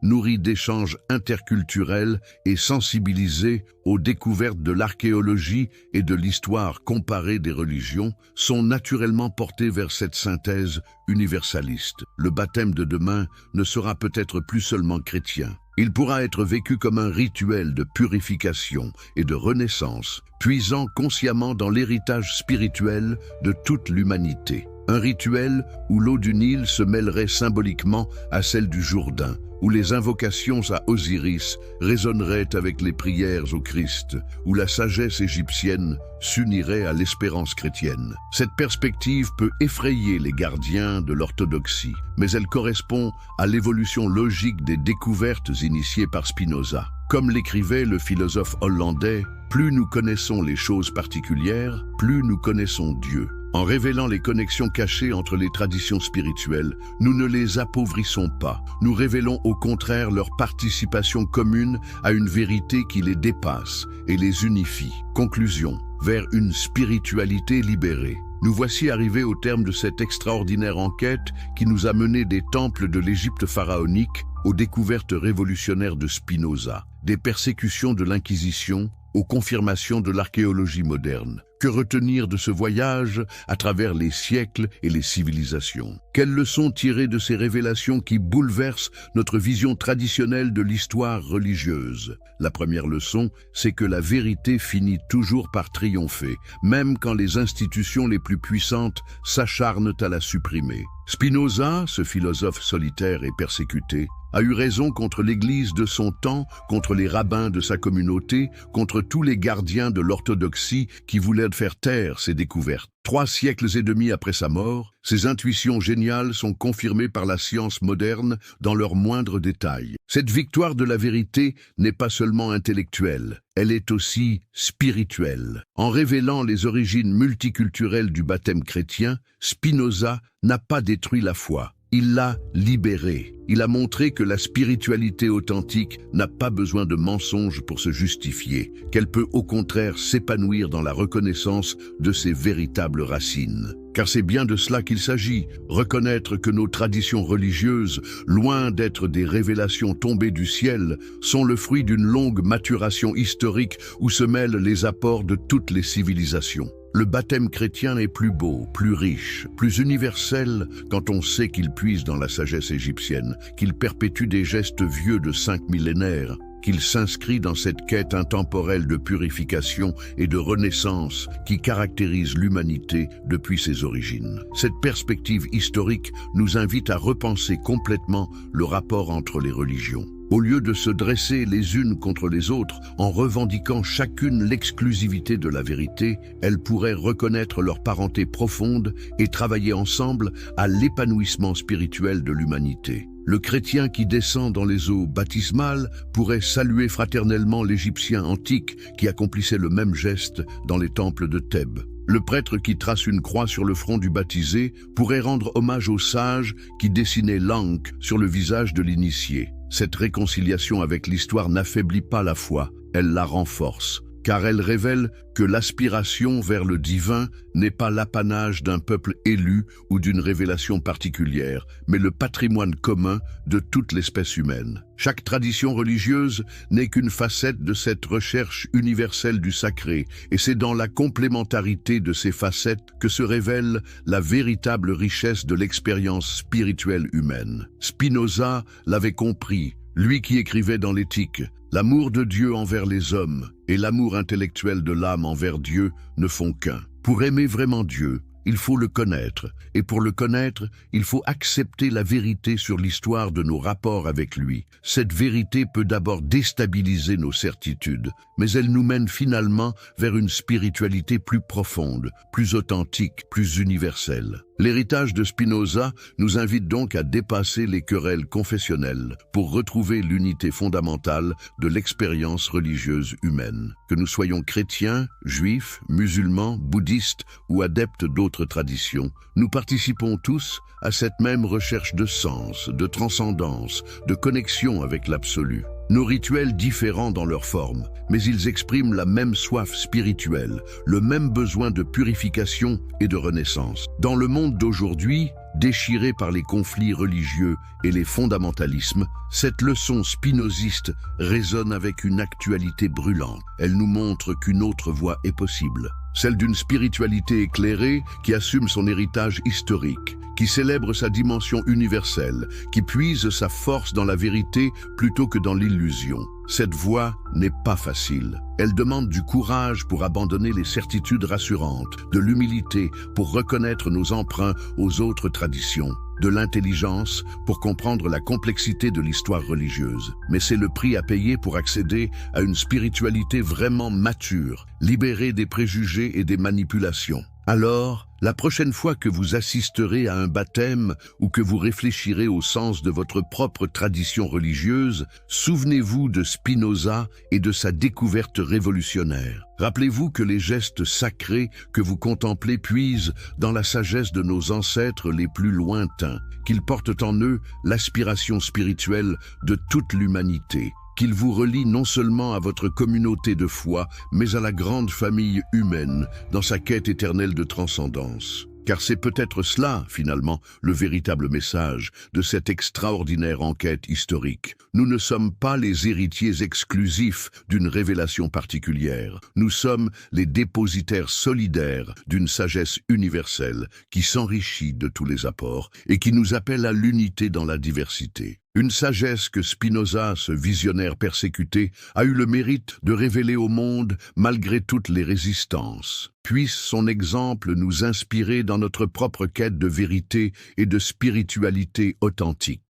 nourries d'échanges interculturels et sensibilisées aux découvertes de l'archéologie et de l'histoire comparée des religions, sont naturellement portées vers cette synthèse universaliste. Le baptême de demain ne sera peut-être plus seulement chrétien. Il pourra être vécu comme un rituel de purification et de renaissance, puisant consciemment dans l'héritage spirituel de toute l'humanité. Un rituel où l'eau du Nil se mêlerait symboliquement à celle du Jourdain, où les invocations à Osiris résonneraient avec les prières au Christ, où la sagesse égyptienne s'unirait à l'espérance chrétienne. Cette perspective peut effrayer les gardiens de l'orthodoxie, mais elle correspond à l'évolution logique des découvertes initiées par Spinoza. Comme l'écrivait le philosophe hollandais, plus nous connaissons les choses particulières, plus nous connaissons Dieu. En révélant les connexions cachées entre les traditions spirituelles, nous ne les appauvrissons pas. Nous révélons au contraire leur participation commune à une vérité qui les dépasse et les unifie. Conclusion, vers une spiritualité libérée. Nous voici arrivés au terme de cette extraordinaire enquête qui nous a mené des temples de l'Égypte pharaonique aux découvertes révolutionnaires de Spinoza, des persécutions de l'Inquisition aux confirmations de l'archéologie moderne. Que retenir de ce voyage à travers les siècles et les civilisations? Quelles leçons tirer de ces révélations qui bouleversent notre vision traditionnelle de l'histoire religieuse? La première leçon, c'est que la vérité finit toujours par triompher, même quand les institutions les plus puissantes s'acharnent à la supprimer. Spinoza, ce philosophe solitaire et persécuté, a eu raison contre l'Église de son temps, contre les rabbins de sa communauté, contre tous les gardiens de l'orthodoxie qui voulaient faire taire ses découvertes. 3 siècles et demi après sa mort, ses intuitions géniales sont confirmées par la science moderne dans leurs moindres détails. Cette victoire de la vérité n'est pas seulement intellectuelle, elle est aussi spirituelle. En révélant les origines multiculturelles du baptême chrétien, Spinoza n'a pas détruit la foi. Il l'a libérée. Il a montré que la spiritualité authentique n'a pas besoin de mensonges pour se justifier, qu'elle peut au contraire s'épanouir dans la reconnaissance de ses véritables racines. Car c'est bien de cela qu'il s'agit, reconnaître que nos traditions religieuses, loin d'être des révélations tombées du ciel, sont le fruit d'une longue maturation historique où se mêlent les apports de toutes les civilisations. Le baptême chrétien est plus beau, plus riche, plus universel quand on sait qu'il puise dans la sagesse égyptienne, qu'il perpétue des gestes vieux de 5 millénaires, qu'il s'inscrit dans cette quête intemporelle de purification et de renaissance qui caractérise l'humanité depuis ses origines. Cette perspective historique nous invite à repenser complètement le rapport entre les religions. Au lieu de se dresser les unes contre les autres en revendiquant chacune l'exclusivité de la vérité, elles pourraient reconnaître leur parenté profonde et travailler ensemble à l'épanouissement spirituel de l'humanité. Le chrétien qui descend dans les eaux baptismales pourrait saluer fraternellement l'Égyptien antique qui accomplissait le même geste dans les temples de Thèbes. Le prêtre qui trace une croix sur le front du baptisé pourrait rendre hommage au sage qui dessinait l'encre sur le visage de l'initié. Cette réconciliation avec l'histoire n'affaiblit pas la foi, elle la renforce, car elle révèle que l'aspiration vers le divin n'est pas l'apanage d'un peuple élu ou d'une révélation particulière, mais le patrimoine commun de toute l'espèce humaine. Chaque tradition religieuse n'est qu'une facette de cette recherche universelle du sacré, et c'est dans la complémentarité de ces facettes que se révèle la véritable richesse de l'expérience spirituelle humaine. Spinoza l'avait compris, lui qui écrivait dans l'Éthique: l'amour de Dieu envers les hommes et l'amour intellectuel de l'âme envers Dieu ne font qu'un. Pour aimer vraiment Dieu, il faut le connaître, et pour le connaître, il faut accepter la vérité sur l'histoire de nos rapports avec lui. Cette vérité peut d'abord déstabiliser nos certitudes, mais elle nous mène finalement vers une spiritualité plus profonde, plus authentique, plus universelle. L'héritage de Spinoza nous invite donc à dépasser les querelles confessionnelles pour retrouver l'unité fondamentale de l'expérience religieuse humaine. Que nous soyons chrétiens, juifs, musulmans, bouddhistes ou adeptes d'autres traditions, nous participons tous à cette même recherche de sens, de transcendance, de connexion avec l'absolu. Nos rituels différents dans leur forme, mais ils expriment la même soif spirituelle, le même besoin de purification et de renaissance. Dans le monde d'aujourd'hui, déchiré par les conflits religieux et les fondamentalismes, cette leçon spinoziste résonne avec une actualité brûlante. Elle nous montre qu'une autre voie est possible, celle d'une spiritualité éclairée qui assume son héritage historique, qui célèbre sa dimension universelle, qui puise sa force dans la vérité plutôt que dans l'illusion. Cette voie n'est pas facile. Elle demande du courage pour abandonner les certitudes rassurantes, de l'humilité pour reconnaître nos emprunts aux autres traditions, de l'intelligence pour comprendre la complexité de l'histoire religieuse. Mais c'est le prix à payer pour accéder à une spiritualité vraiment mature, libérée des préjugés et des manipulations. Alors, la prochaine fois que vous assisterez à un baptême ou que vous réfléchirez au sens de votre propre tradition religieuse, souvenez-vous de Spinoza et de sa découverte révolutionnaire. Rappelez-vous que les gestes sacrés que vous contemplez puisent dans la sagesse de nos ancêtres les plus lointains, qu'ils portent en eux l'aspiration spirituelle de toute l'humanité, qu'il vous relie non seulement à votre communauté de foi, mais à la grande famille humaine dans sa quête éternelle de transcendance. Car c'est peut-être cela, finalement, le véritable message de cette extraordinaire enquête historique. Nous ne sommes pas les héritiers exclusifs d'une révélation particulière. Nous sommes les dépositaires solidaires d'une sagesse universelle qui s'enrichit de tous les apports et qui nous appelle à l'unité dans la diversité. Une sagesse que Spinoza, ce visionnaire persécuté, a eu le mérite de révéler au monde malgré toutes les résistances. Puisse son exemple nous inspirer dans notre propre quête de vérité et de spiritualité authentique.